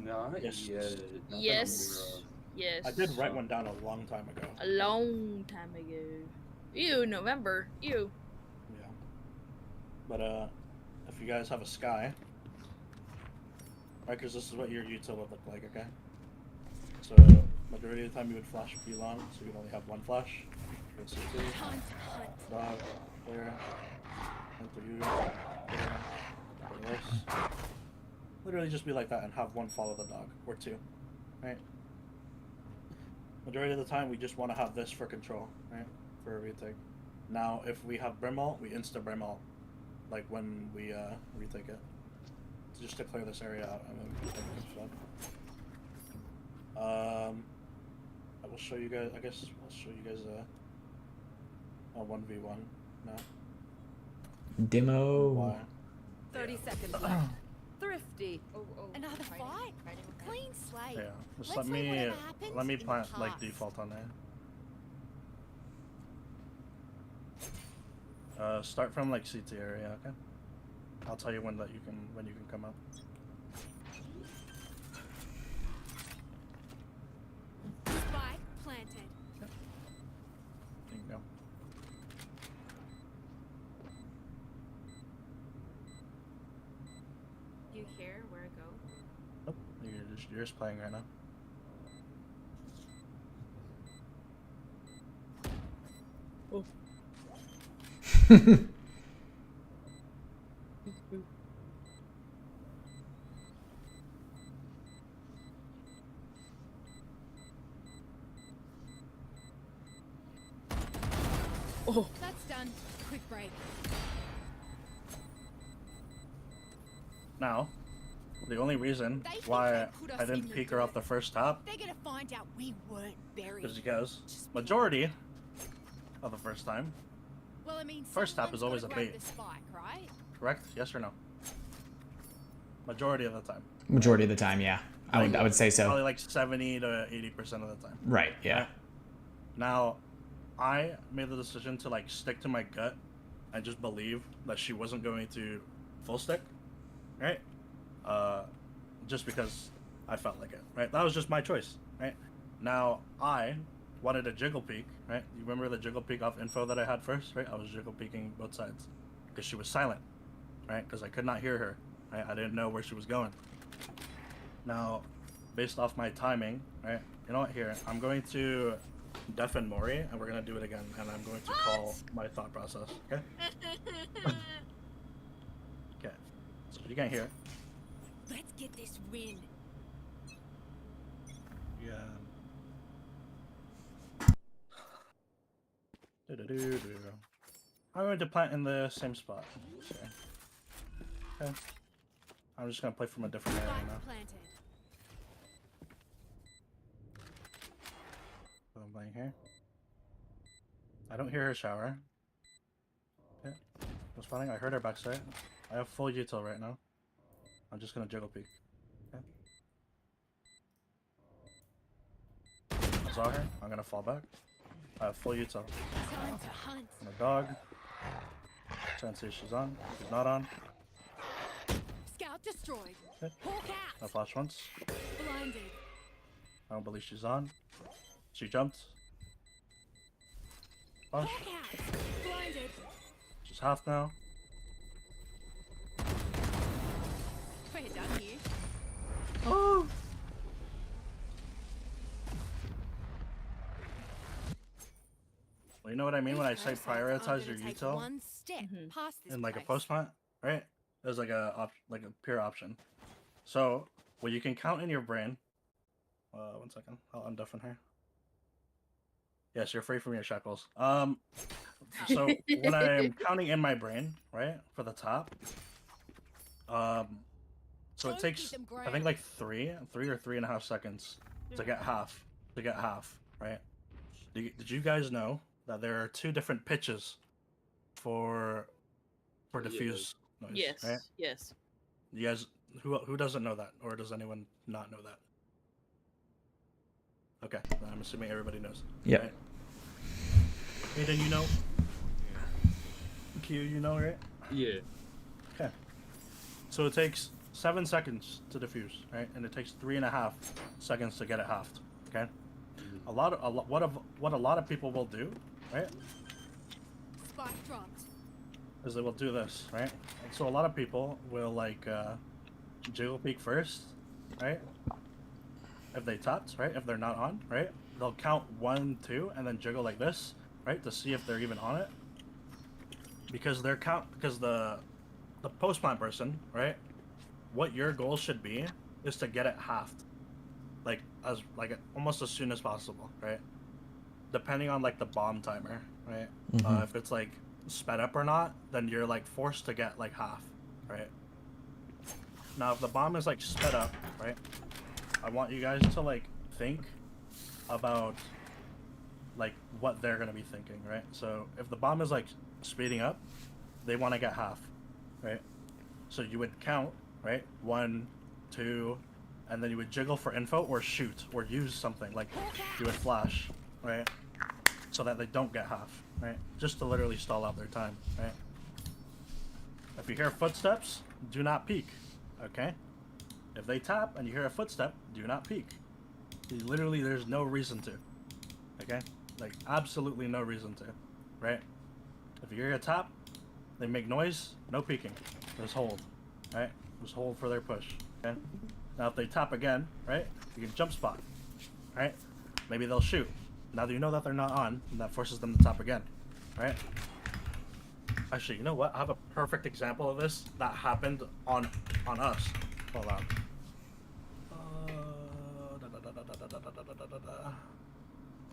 Not Yes. yet. Not that I'm Yes. aware of. Yes. I did write one down a long time ago. A long time ago. Ew, November. Ew. Yeah. But if you guys have a sky, Rhykers, this is what your util would look like, okay? So majority of the time you would flash B long, so you'd only have one flash. Go C2, dog, clear, enter you, clear, clear this. Literally just be like that and have one follow the dog, or two, right? Majority of the time we just want to have this for control, right? For a retake. Now if we have Brimalt, we insta Brimalt, like when we retake it. Just to clear this area out and then everything's fun. I will show you guys, I guess I'll show you guys a 1v1 now. Demo. Why? 30 seconds left. Thrifty. Oh. Another fight? Clean slate. Yeah, just Let's leave whatever happens let me in the plant like past. default on there. Start from like CT area, okay? I'll tell you when you can come up. Spike planted. There you go. You hear where it goes? Oh, you're just playing right now. Oh. That's done. Quick break. Now, the only reason They think why they put us I in didn't the peek her off the dirt. first top They're gonna find out we weren't buried. is because majority of the first time, Well, I mean, First tap is always someone's a gotta grab bait. The spike, right? correct? Yes or no? Majority of the time. Majority of the time, yeah. I would say so. Probably like 70 to 80% of the time. Right, yeah. Right? Now, I made the decision to like stick to my gut and just believe that she wasn't going to full stick, right? just because I felt like it, right? That was just my choice, right? Now I wanted a jiggle peek, right? You remember the jiggle peek off info that I had first, right? I was jiggle peeking both sides because she was silent, right? Because I could not hear her, right? I didn't know where she was going. Now, based off my timing, right? You know what? Here, I'm going to deafen Mori, and we're gonna do it again, and I'm going to call my thought process. Okay. Okay. So you can't hear. Let's get this win. Yeah. I'm going to plant in the same spot. So, okay. I'm just gonna play from a different area Spike now. planted. So I'm playing here. I don't hear her shower. Okay. What's funny? I heard her backside. I have full util right now. I'm just gonna jiggle peek. Okay. I saw her. I'm gonna fall back. I have full util. Time to hunt. I'm a dog. Trying to see if she's on. She's not on. Scout destroyed. Okay. Hawk I out. flash once. Blinded. I don't believe she's on. She jumped. Flash. Hawk out. Blinded. She's half now. We're done here. Oh! Well, you know what I mean when I say prioritize your util One step Mhm. past this in like a place. post plant, right? There's like a pure option. So what you can count in your brain. 1 second. I'll undeafen her. Yes, you're free from your shackles. So when I'm counting in my brain, right, for the top, so it Don't takes keep them I think like three or 3.5 seconds to get half, right? Did you guys know that there are 2 different pitches for diffuse noise? Yes. Right? Yes. You guys, who doesn't know that, or does anyone not know that? Okay, then I'm assuming everybody knows. Yep. Right? Aiden, you know. Q, you know, right? Yeah. Okay. So it takes 7 seconds to diffuse, right? And it takes 3.5 seconds to get it halved. Okay. What a lot of people will do, right? Spike dropped. Is they will do this, right? Like, so a lot of people will like jiggle peek first, right? If they tapped, right? If they're not on, right? They'll count 1, 2, and then jiggle like this, right? To see if they're even on it. Because the post plant person, right? What your goal should be is to get it halved, almost as soon as possible, right? Depending on like the bomb timer, right? Mhm. If it's like sped up or not, then you're like forced to get like half, right? Now if the bomb is like sped up, right? I want you guys to like think about like what they're gonna be thinking, right? So if the bomb is like speeding up, they want to get half, right? So you would count, right? 1, 2, and then you would jiggle for info or shoot or use something like you would flash, right? So that they don't get half, right? Just to literally stall out their time, right? If you hear footsteps, do not peek, okay? If they tap and you hear a footstep, do not peek. Literally, there's no reason to, okay? Like, absolutely no reason to, right? If you hear a tap, they make noise, no peeking. Just hold, right? Just hold for their push, okay? Now, if they tap again, right, you can jump spot, right? Maybe they'll shoot. Now that you know that they're not on, that forces them to tap again, right? Actually, you know what? I have a perfect example of this that happened on us. Hold on.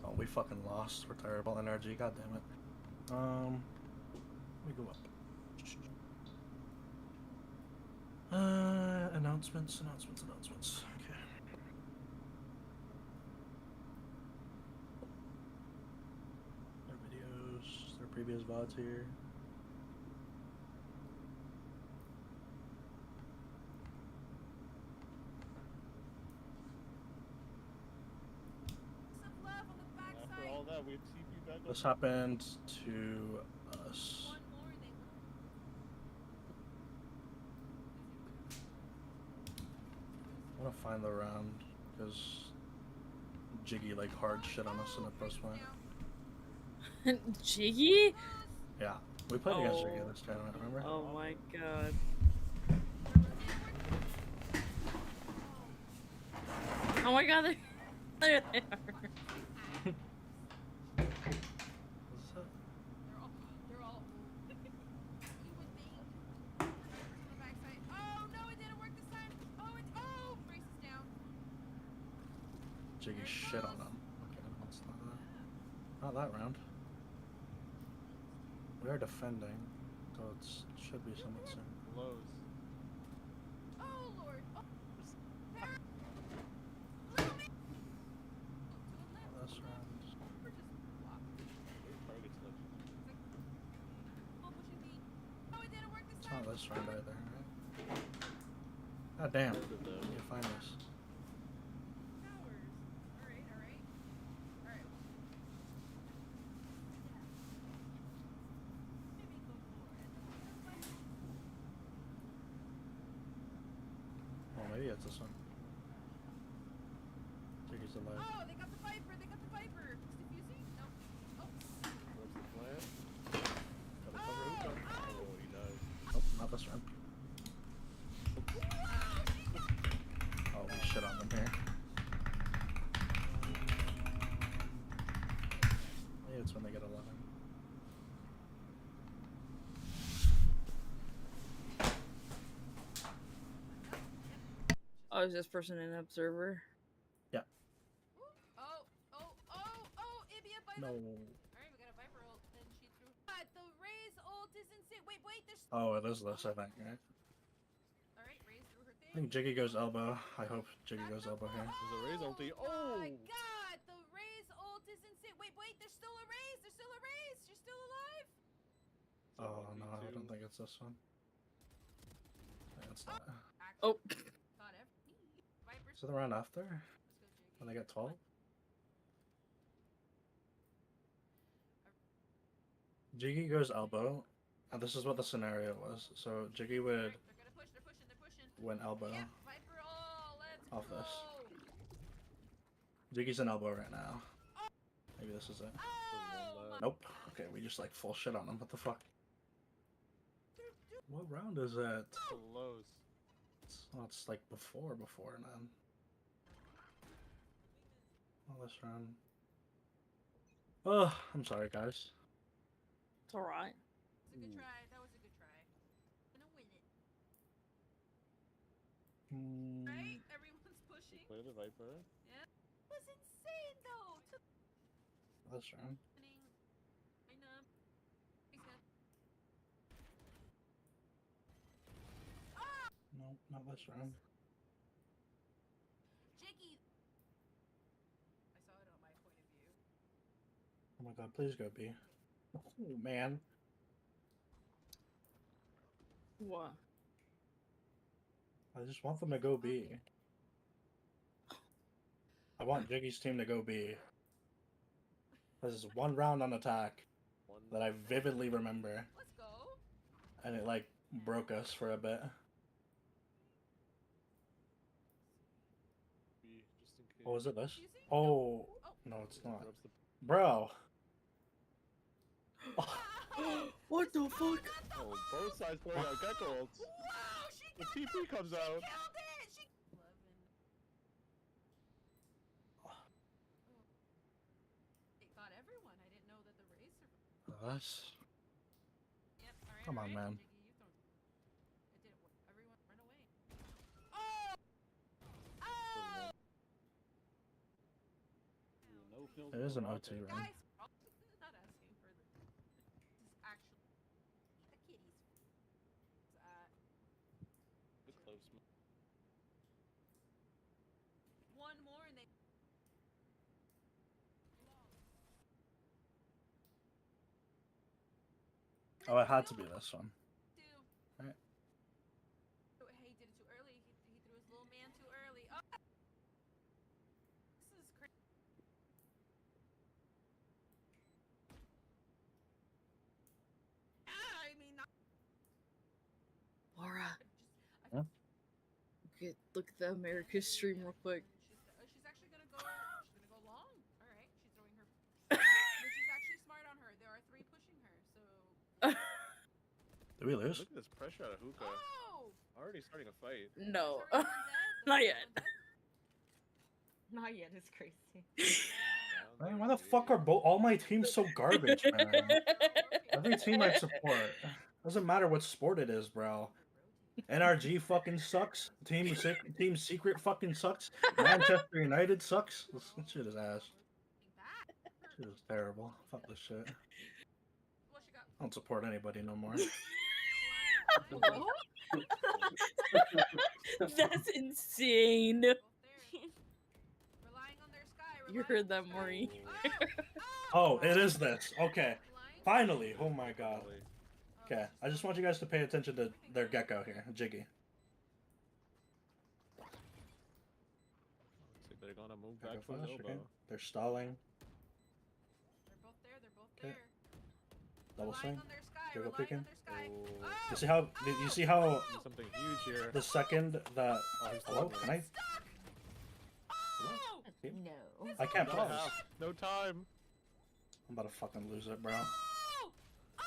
Oh, we fucking lost. We're terrible NRG. God damn it. Let me go up. Announcements. Okay. Their videos, their previous VODs here. After all that, we have TP back up. This happened to us. gonna find the round because Jiggy like hard shit on us in the first one. Jiggy? Yeah, we played against Jiggy Oh. this tournament, remember? Oh my god. Oh my god, there they are. What's that? They're all. You would think. On the backside. Oh no, it didn't work this time. Oh, brace is down. Jiggy shit on him. Okay, that's not that. Not that round. We are defending, so it should be something soon. Blows. Oh lord. Oh, This round. we're just blocked. Target selection. Oh, pushing me. Oh, it didn't work this It's time. not this round either, right? God damn. Both of them. You find this. Towers. Alright. Alright. Maybe go for it. Oh, maybe it's this one. Jiggy's alive. Oh, they got the Viper. It's diffusing? No. Oh. What's the plan? Gotta cover hookah. Oh, he dies. Nope, not this round. Oh, we shit on them here. Maybe it's when they get 11. Oh, is this person an observer? Yeah. Oh, Ibia by No. the... Alright, we got a Viper ult, and she threw... But the Raze ult isn't... Wait, there's... Oh, it is this, I think, right? Alright, Raze threw her I thing. think Jiggy goes elbow. I hope Jiggy goes elbow here. There's a Raze ulti. Oh my Oh! god, the Raze ult isn't... Wait, there's still a Raze! She's still alive! Oh no, I don't think it's this one. Yeah, it's not. Oh. Thought every... Viper's... Is it the round after? Let's go, Jiggy. When they get 12? Jiggy goes elbow, and this is what the scenario was. So Jiggy would Alright, they're gonna push, they're pushing. win elbow Yep, Viper ult, let's off go! this. Jiggy's in elbow right now. Maybe this is it. Oh, my... Nope. Okay, we just like full shit on him. What the fuck? What round is it? Blows. Oh, it's like before, man. Oh, this round. Oh, I'm sorry, guys. It's alright. It's a good try. That was a good try. Gonna win it. Right? Everyone's pushing. Play the Viper. Yeah. It was insane though. This round. Line up. No, not this round. Jiggy. I saw it on my point of view. Oh my god, please go B. Oh man. What? I just want them to go B. I want Jiggy's team to go B. This is one round on attack that I vividly remember, Let's go. and it like broke us for a bit. B, just in case. Oh, is it this? Confusing? Oh, Oh. no, it's not. Grabs the... Bro. What the fuck? Oh, both sides playing out Gecko ults. Wow, she The killed TP comes out. it! She 11. It got everyone. I didn't know that the Raze survived. Us? Yep, alright. Come on, alright. man. Jiggy, you throw... It didn't work. Everyone run away. Oh! Oh! No kills. It is no an rocket. OT round. Guys, not asking for this. This is actually the kitties. Good close. One more and they. Oh, it had to be this one. Two. Alright. Oh, hey, he did it too early. He threw his little man too early. Oh! This is crazy. I mean, not Laura. just. Huh? look at the America stream real quick. She's actually gonna go. She's gonna go long. All right. She's throwing her. Which is actually smart on her. There are 3 pushing her. So. Did we lose? Look at this pressure out of Hookah. Oh. Already starting a fight. No, Sorry, everyone dead? not yet. Not yet. It's crazy. Man, why the fuck are all my teams so garbage, man? Every team I support. Doesn't matter what sport it is, bro. NRG fucking sucks. Team Secret fucking sucks. Manchester United sucks. This shit is ass. Shit is terrible. Fuck this shit. What she got? I don't support anybody no more. That's insane. Both there. Relying on their sky. You relying heard on their that, sky. Maury. Oh, it is this. Okay. Flying? Finally. Oh my god. Probably. Okay. I just want you guys to pay attention to their gecko here, Jiggy. Looks like they're gonna move Gecko back for his flash, okay. elbow. They're stalling. They're both there. They're both Okay. there. Double Relying swing. on their sky. Jiggle Relying picking. on their sky. Oh. Oh! You see how? You see how? There's something huge here. The second that. Oh, he's Hello? still Can I? Stuck! Oh! No. I can't Not a pause. half. No time. I'm about to fucking lose it, bro. Oh! Oh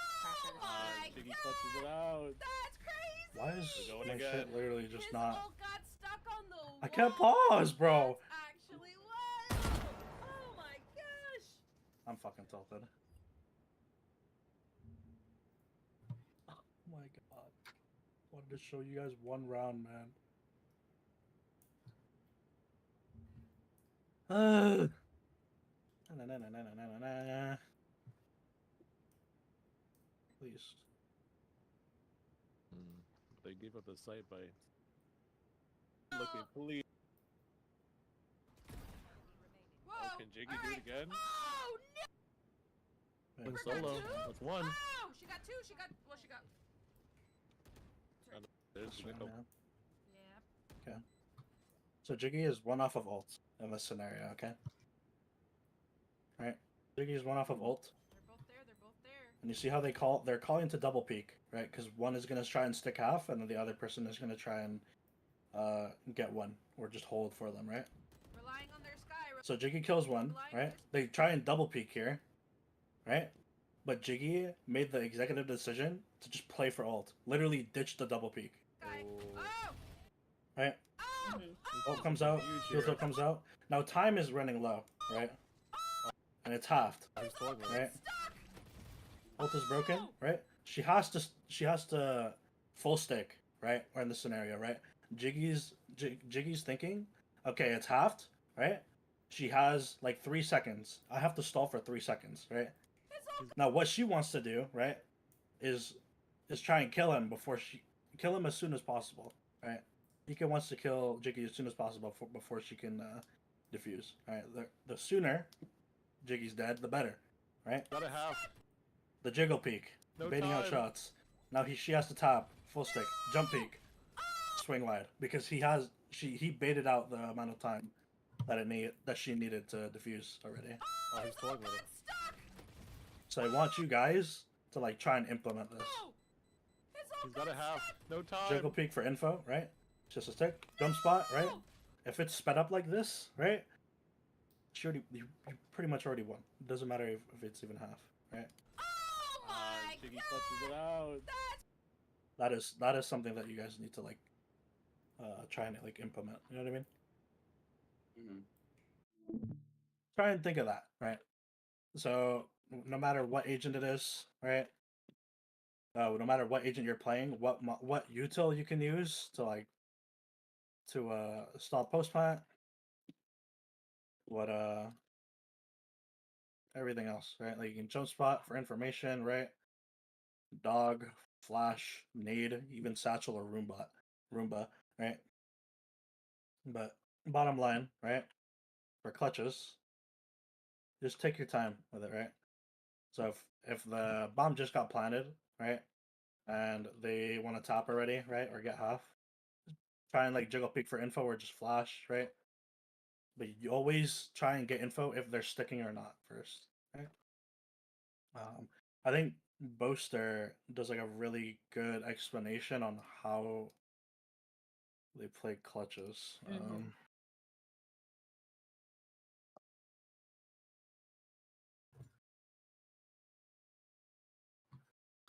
my Jiggy god! clutches it out. That's crazy! Why is We're going my again. shit literally just His not? ult got stuck on the wall. I can't pause, bro. That's actually what? Oh my gosh! I'm fucking tilted. Oh my god. Wanted to show you guys one round, man. Na, na, na, na, na, na, na, na. Please. They gave up the sight by looking please. Whoa! Oh, can Jiggy do it Alright. again? Oh no! Win solo. Two? That's one. Oh! She got 2. She got. Well, she got. There's the nickel. Yeah. So Jiggy is one off of ult in this scenario, okay? Right? Jiggy is one off of ult. They're both there. They're both there. And you see how they're calling to double peek, right? Because one is gonna try and stick half, and then the other person is gonna try and get one or just hold for them, right? Relying on their sky. So Jiggy kills one, right? They try and double peek here, right? But Jiggy made the executive decision to just play for ult. Literally ditch the double peek, Sky. Oh. Oh! right? Oh! Mhm. Oh! Ult comes out, Huge field here. comes out. Now time is running low, right? And it's halved, He's throwing with right? it. Stuck! Ult is broken, right? She has to full stick, right? Or in this scenario, right? Jiggy's thinking, okay, it's halved, right? She has like 3 seconds. I have to stall for 3 seconds, right? It's all Now what she wants to do, right, is try and kill him kill him as soon as possible, right? Ika wants to kill Jiggy as soon as possible before she can defuse. All right, the sooner Jiggy's dead, the better, right? Got a half. The jiggle peek, No baiting out time. shots. Now she has to tap full stick, jump peek, swing wide because he baited out the amount of time that she needed to defuse already. Oh, he's throwing with it. stuck! So I want you guys to like try and implement this. Oh! It's all He's got a half. No time. Jiggle peek for info, right? Just a stick, jump spot, right? If it's sped up like this, right? You pretty much already won. It doesn't matter if it's even half, right? Oh my Jiggy god! clutches it out. That's That is something that you guys need to like try and like implement. You know what I mean? Try and think of that, right? So no matter what agent it is, right? No matter what agent you're playing, what util you can use to stall post plant, what everything else, right? Like you can jump spot for information, right? Dog, flash, nade, even satchel or Roomba, right? But bottom line, right? For clutches, just take your time with it, right? So if the bomb just got planted, right, and they want to top already, right, or get half, try and like jiggle peek for info or just flash, right? But you always try and get info if they're sticking or not first, right? I think Boaster does like a really good explanation on how They play clutches. Mhm.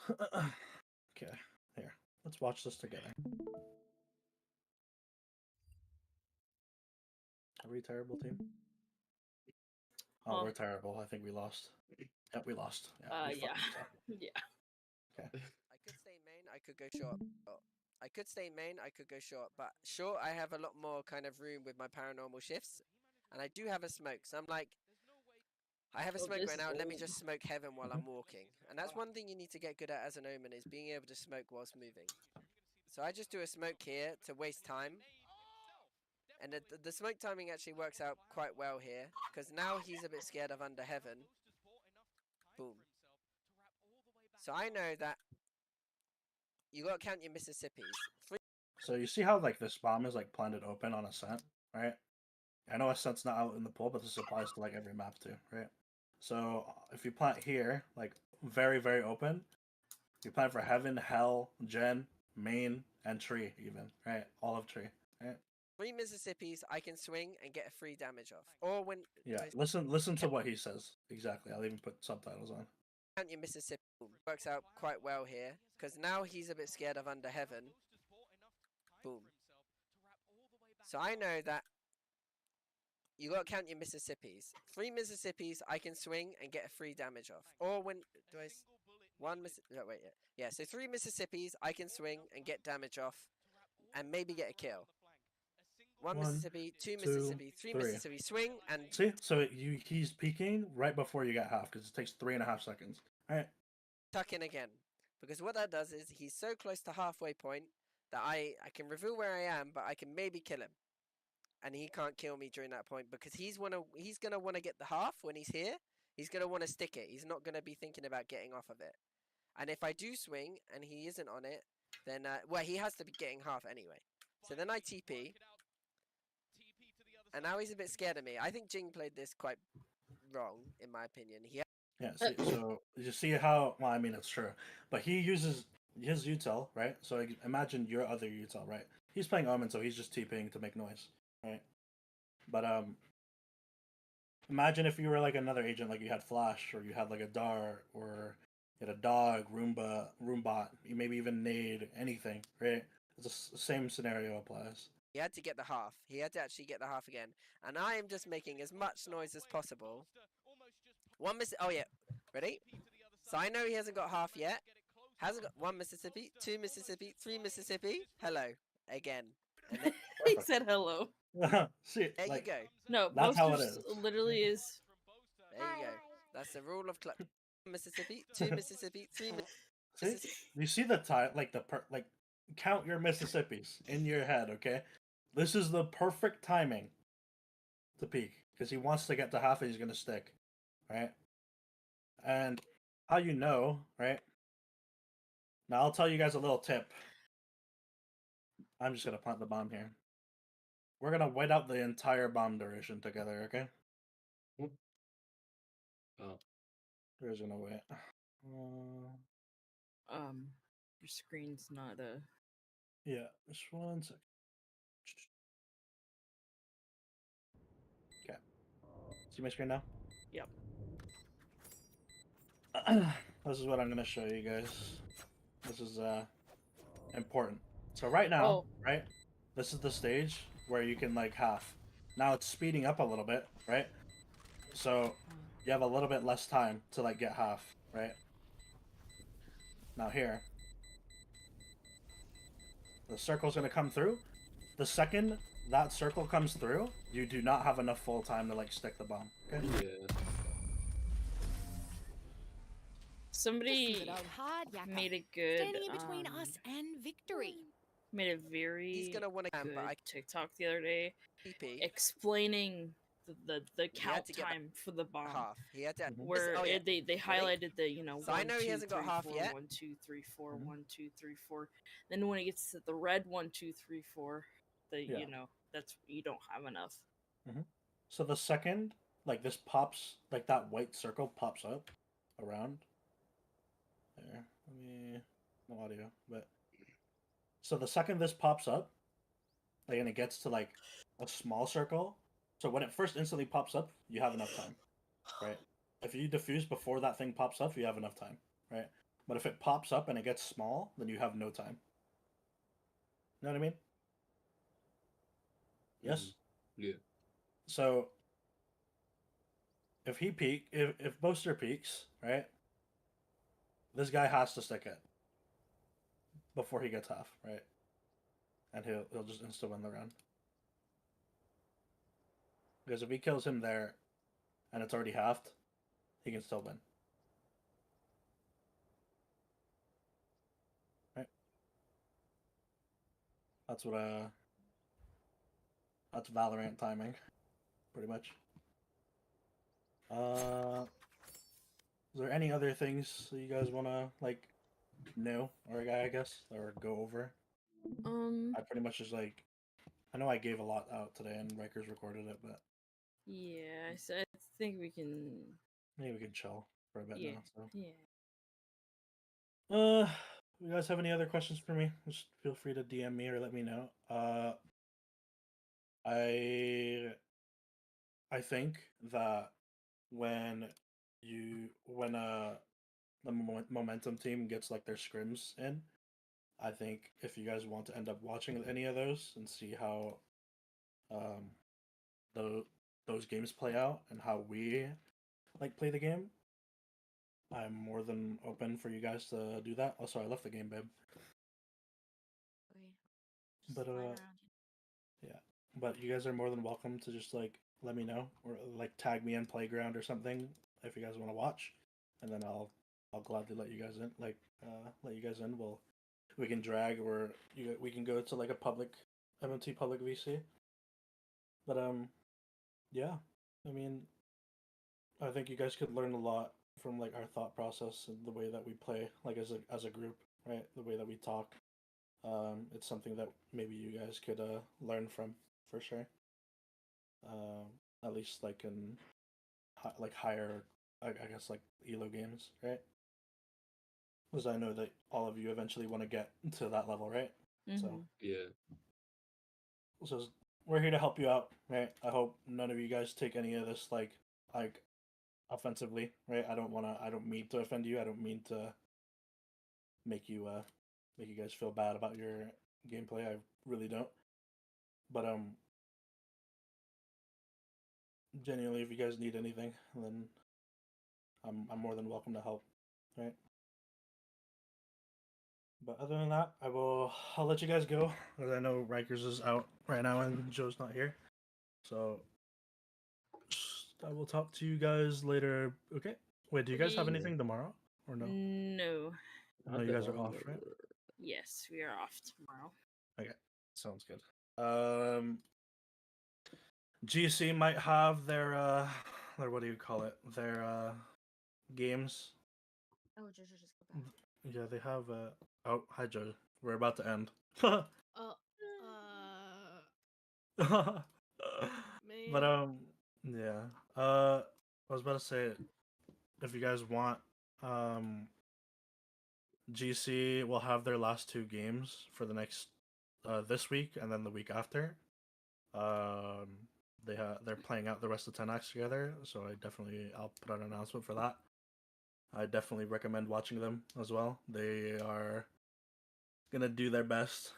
Okay, here. Let's watch this together. Are we a terrible team? Oh, Huh. we're terrible. I think we lost. Yep, we lost. Yeah, we Yeah. fucking suck. Yeah. Okay. I could stay main, I could go short. I could stay main, I could go short, but short I have a lot more kind of room with my paranormal shifts. And I do have a smoke, so I'm like, I have a Oh, smoke this right is now, let me old. just smoke heaven while I'm walking. And that's one thing you need to get good at as an omen, is being able to smoke whilst moving. So I just do a smoke here to waste time. And the smoke timing actually works out quite well here, because now he's a bit scared of under heaven. Boom. So I know that you gotta count your Mississippis. So you see how like this bomb is like planted open on Ascent, right? I know Ascent's not out in the pool, but this applies to like every map too, right? So if you plant here, like very, very open, you plant for heaven, hell, gen, main, and tree even, right? All of tree, right? 3 Mississippis, I can swing and get a free damage off. Or when Yeah. Listen to what he says. Exactly. I'll even put subtitles on. count your Mississippi works out quite well here, because now he's a bit scared of under heaven. Boom. So I know that you gotta count your Mississippis. 3 Mississippis, I can swing and get a free damage off. Or when do I? One Miss. No, wait, yeah. So 3 Mississippis, I can swing and get damage off, and maybe get a kill. One 1, Mississippi, 2 2, Mississippi, 3 3. Mississippi, swing and See, so he's peeking right before you get half because it takes 3.5 seconds. All right. tuck in again. Because what that does is he's so close to halfway point that I can reveal where I am, but I can maybe kill him. And he can't kill me during that point because he's gonna want to get the half when he's here. He's gonna want to stick it. He's not gonna be thinking about getting off of it. And if I do swing and he isn't on it, then well, he has to be getting half anyway. So then I TP, and now he's a bit scared of me. I think Jing played this quite wrong, in my opinion. Yeah. See, so you see how? Well, I mean it's true, but he uses his util, right? So imagine your other util, right? He's playing Omen, so he's just TPing to make noise, right? But imagine if you were like another agent, like you had Flash, or you had like a Dart, or you had a dog, Roombot, maybe even Nade, anything, right? It's the same scenario applies. He had to get the half. He had to actually get the half again. And I am just making as much noise as possible. One miss. Oh yeah, ready? So I know he hasn't got half yet. Hasn't got 1 Mississippi, 2 Mississippi, 3 Mississippi. Hello again. And then, He said hello. See, there like, you go. No, That's how it Boasters is. literally is. There you go. That's the rule of clutch. Mississippi, 2 Mississippi, 3 Mississippi. See, you see the time, like count your Mississippis in your head, okay? This is the perfect timing to peak because he wants to get to half and he's gonna stick, right? And how you know, right? Now I'll tell you guys a little tip. I'm just gonna plant the bomb here. We're gonna wait out the entire bomb duration together, okay? Oh. We're just gonna wait. Your screen's not Yeah, just 1 second. Okay. See my screen now? Yep. This is what I'm gonna show you guys. This is important. So right now, Oh. right? This is the stage where you can like half. Now it's speeding up a little bit, right? So you have a little bit less time to like get half, right? Now here, the circle's gonna come through. The second that circle comes through, you do not have enough full time to like stick the bomb. Okay? Yeah. Somebody made it good. Standing in between us and victory. Made a very He's gonna want to good but I TikTok the other day TP explaining the He had count to get the time for the bomb. half. He had to. Where Oh, yeah. they highlighted the So I know he hasn't got half yet. 1 2 3 4 1 2 3 4. Then when it gets to the red 1 2 3 4, Yeah. that's you don't have enough. So the second like this pops, like that white circle pops up around there. Let me no audio, but so the second this pops up, like, and it gets to like a small circle. So when it first instantly pops up, you have enough time, right? If you defuse before that thing pops up, you have enough time, right? But if it pops up and it gets small, then you have no time. You know what I mean? Yes. Yeah. So if Boaster peaks, right? This guy has to stick it before he gets half, right? And he'll just insta win the round. Because if he kills him there and it's already halved, he can still win. Right? That's what that's Valorant timing, pretty much. Is there any other things that you guys wanna like know or I guess or go over? I pretty much just like I know I gave a lot out today and Rikers recorded it, but Yeah, so I think we can. maybe we can chill for a bit Yeah. now. So Yeah. you guys have any other questions for me? Just feel free to DM me or let me know. I think that when the momentum team gets like their scrims in, I think if you guys want to end up watching any of those and see how um those games play out and how we like play the game, I'm more than open for you guys to do that. Also, I left the game, babe. Okay. But Flying around. yeah. But you guys are more than welcome to just like let me know or like tag me in Playground or something if you guys want to watch, and then I'll gladly let you guys in. Like let you guys in. We can drag or we can go to like a public MMT public VC. But yeah. I mean, I think you guys could learn a lot from like our thought process and the way that we play like as a group, right? The way that we talk. It's something that maybe you guys could learn from for sure. At least like in like higher, I guess like elo games, right? Because I know that all of you eventually want to get to that level, right? So Yeah. so we're here to help you out, right? I hope none of you guys take any of this like offensively, right? I don't mean to offend you. I don't mean to make you make you guys feel bad about your gameplay. I really don't. But genuinely, if you guys need anything, then I'm more than welcome to help, right? But other than that, I'll let you guys go because I know Rikers is out right now and Joe's not here. So I will talk to you guys later. Okay. Wait, do you guys have Okay. anything tomorrow or no? No. No, you guys are off, right? Yes, we are off tomorrow. Okay, sounds good. GC might have their what do you call it? Their games. Oh, Jojo just got back. Yeah, they have oh, hi Joe. We're about to end. Uh, But man. yeah. I was about to say if you guys want GC will have their last two games for the next this week and then the week after. They're playing out the rest of 10 acts together, so I'll put out an announcement for that. I definitely recommend watching them as well. They are gonna do their best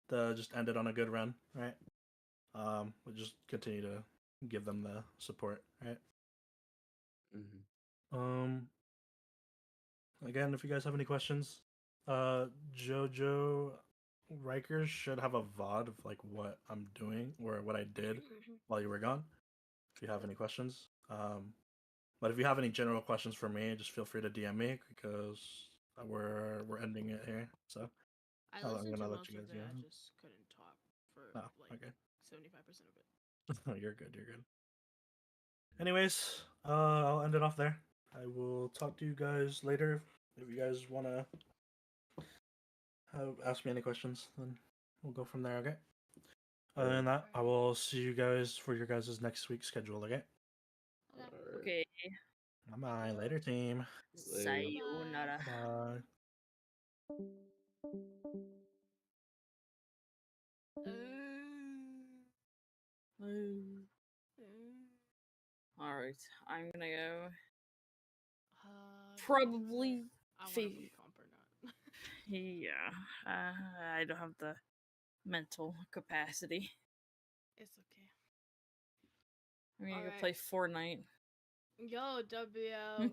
to just end it on a good run, right? We'll just continue to give them the support, right? Again, if you guys have any questions, Jojo Rikers should have a VOD of like what I'm doing or what I did while you were gone. If you have any questions, but if you have any general questions for me, just feel free to DM me because we're ending it here. So I I'm listened gonna to let most you of guys it. go. I just couldn't talk for Oh, like okay. 75% of it. You're good. You're good. Anyways, I'll end it off there. I will talk to you guys later. If you guys wanna ask me any questions, then we'll go from there. Okay. Other than that, I will see you guys for your guys' next week's schedule. Okay. Okay. Bye. Later, team. Sayonara. Bye. Uh, All right, I'm gonna go. Uh, Probably. I want to Fi- move comp or not. Yeah, I don't have the mental capacity. It's okay. I'm gonna go Alright. play Fortnite. Yo, WL.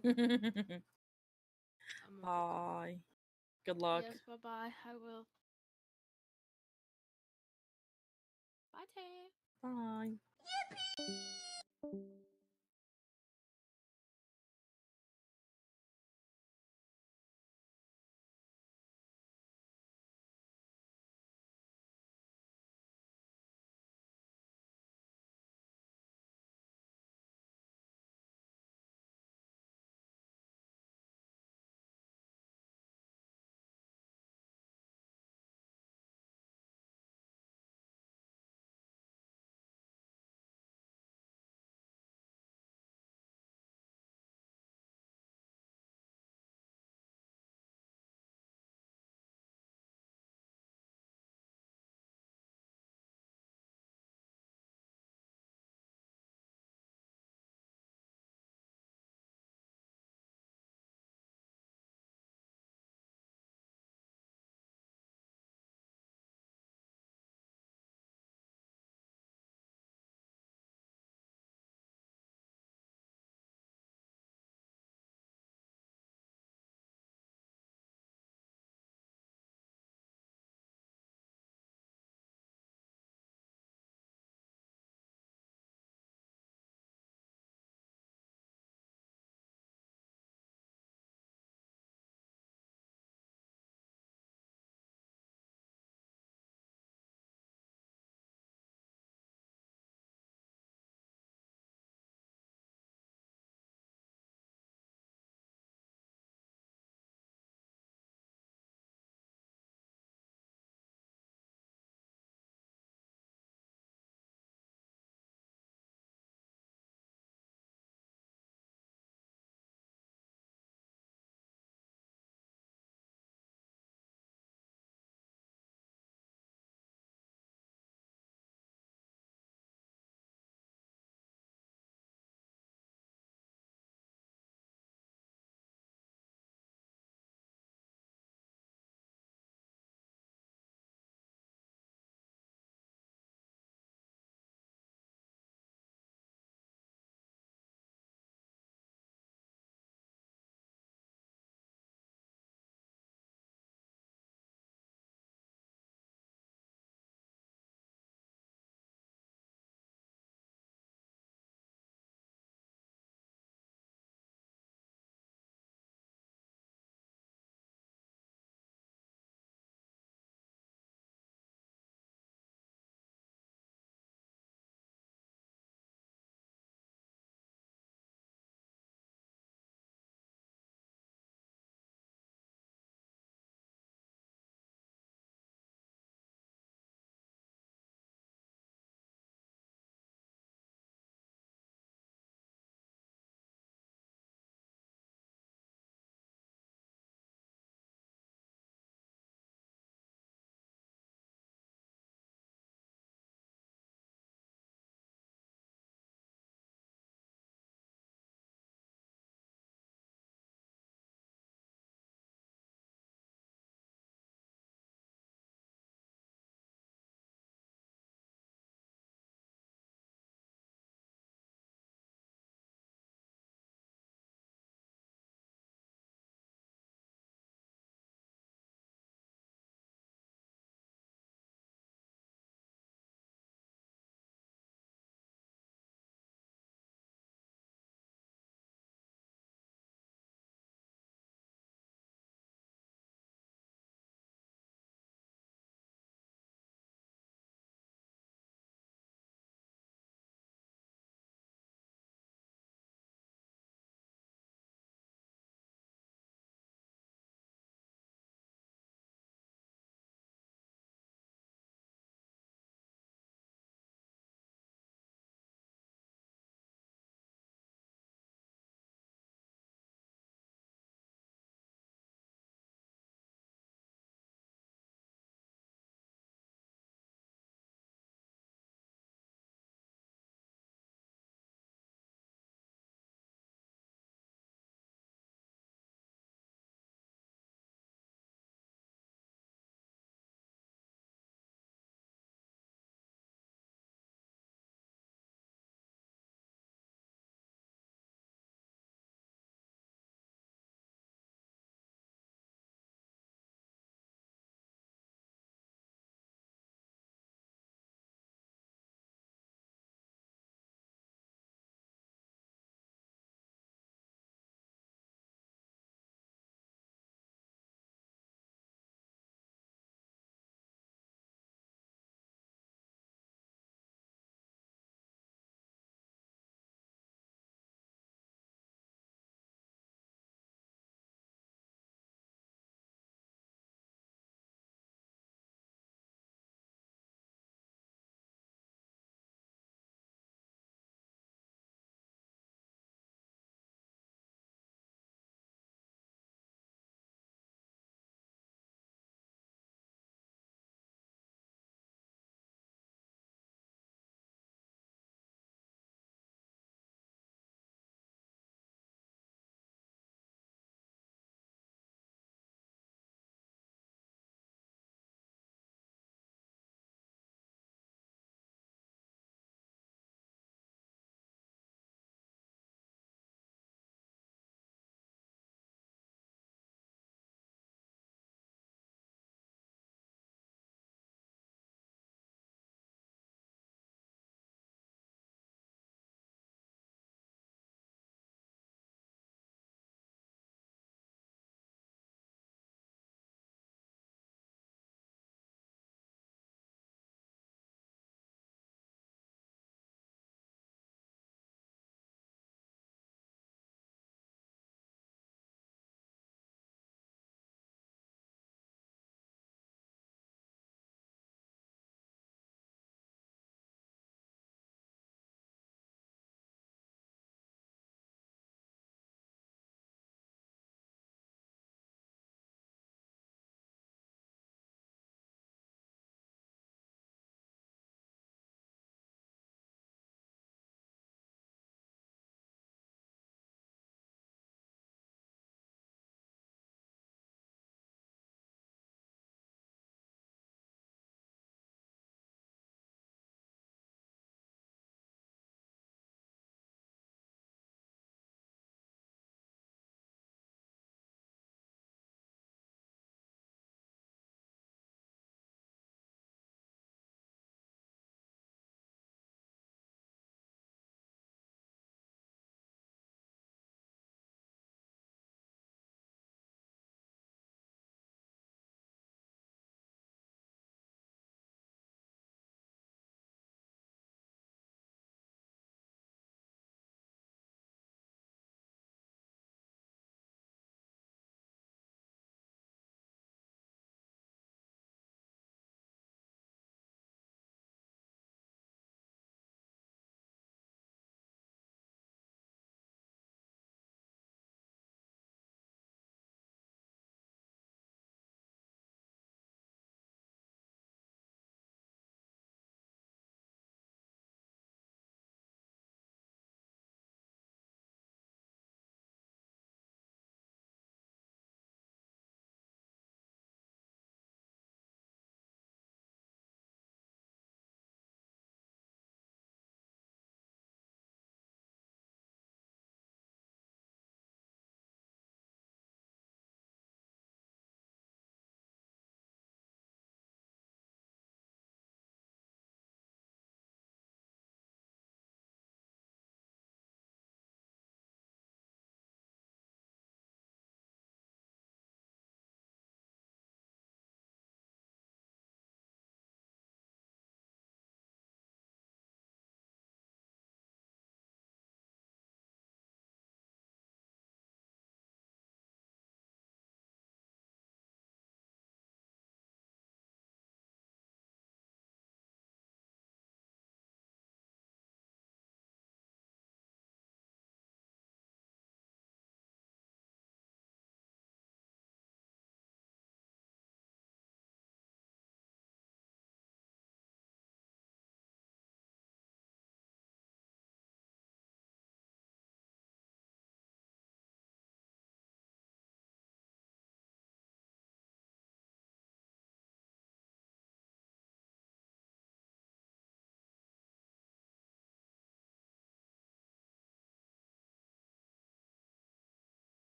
I'm Bye. Good luck. Yes, bye bye. I will. Bye, Tay. Bye.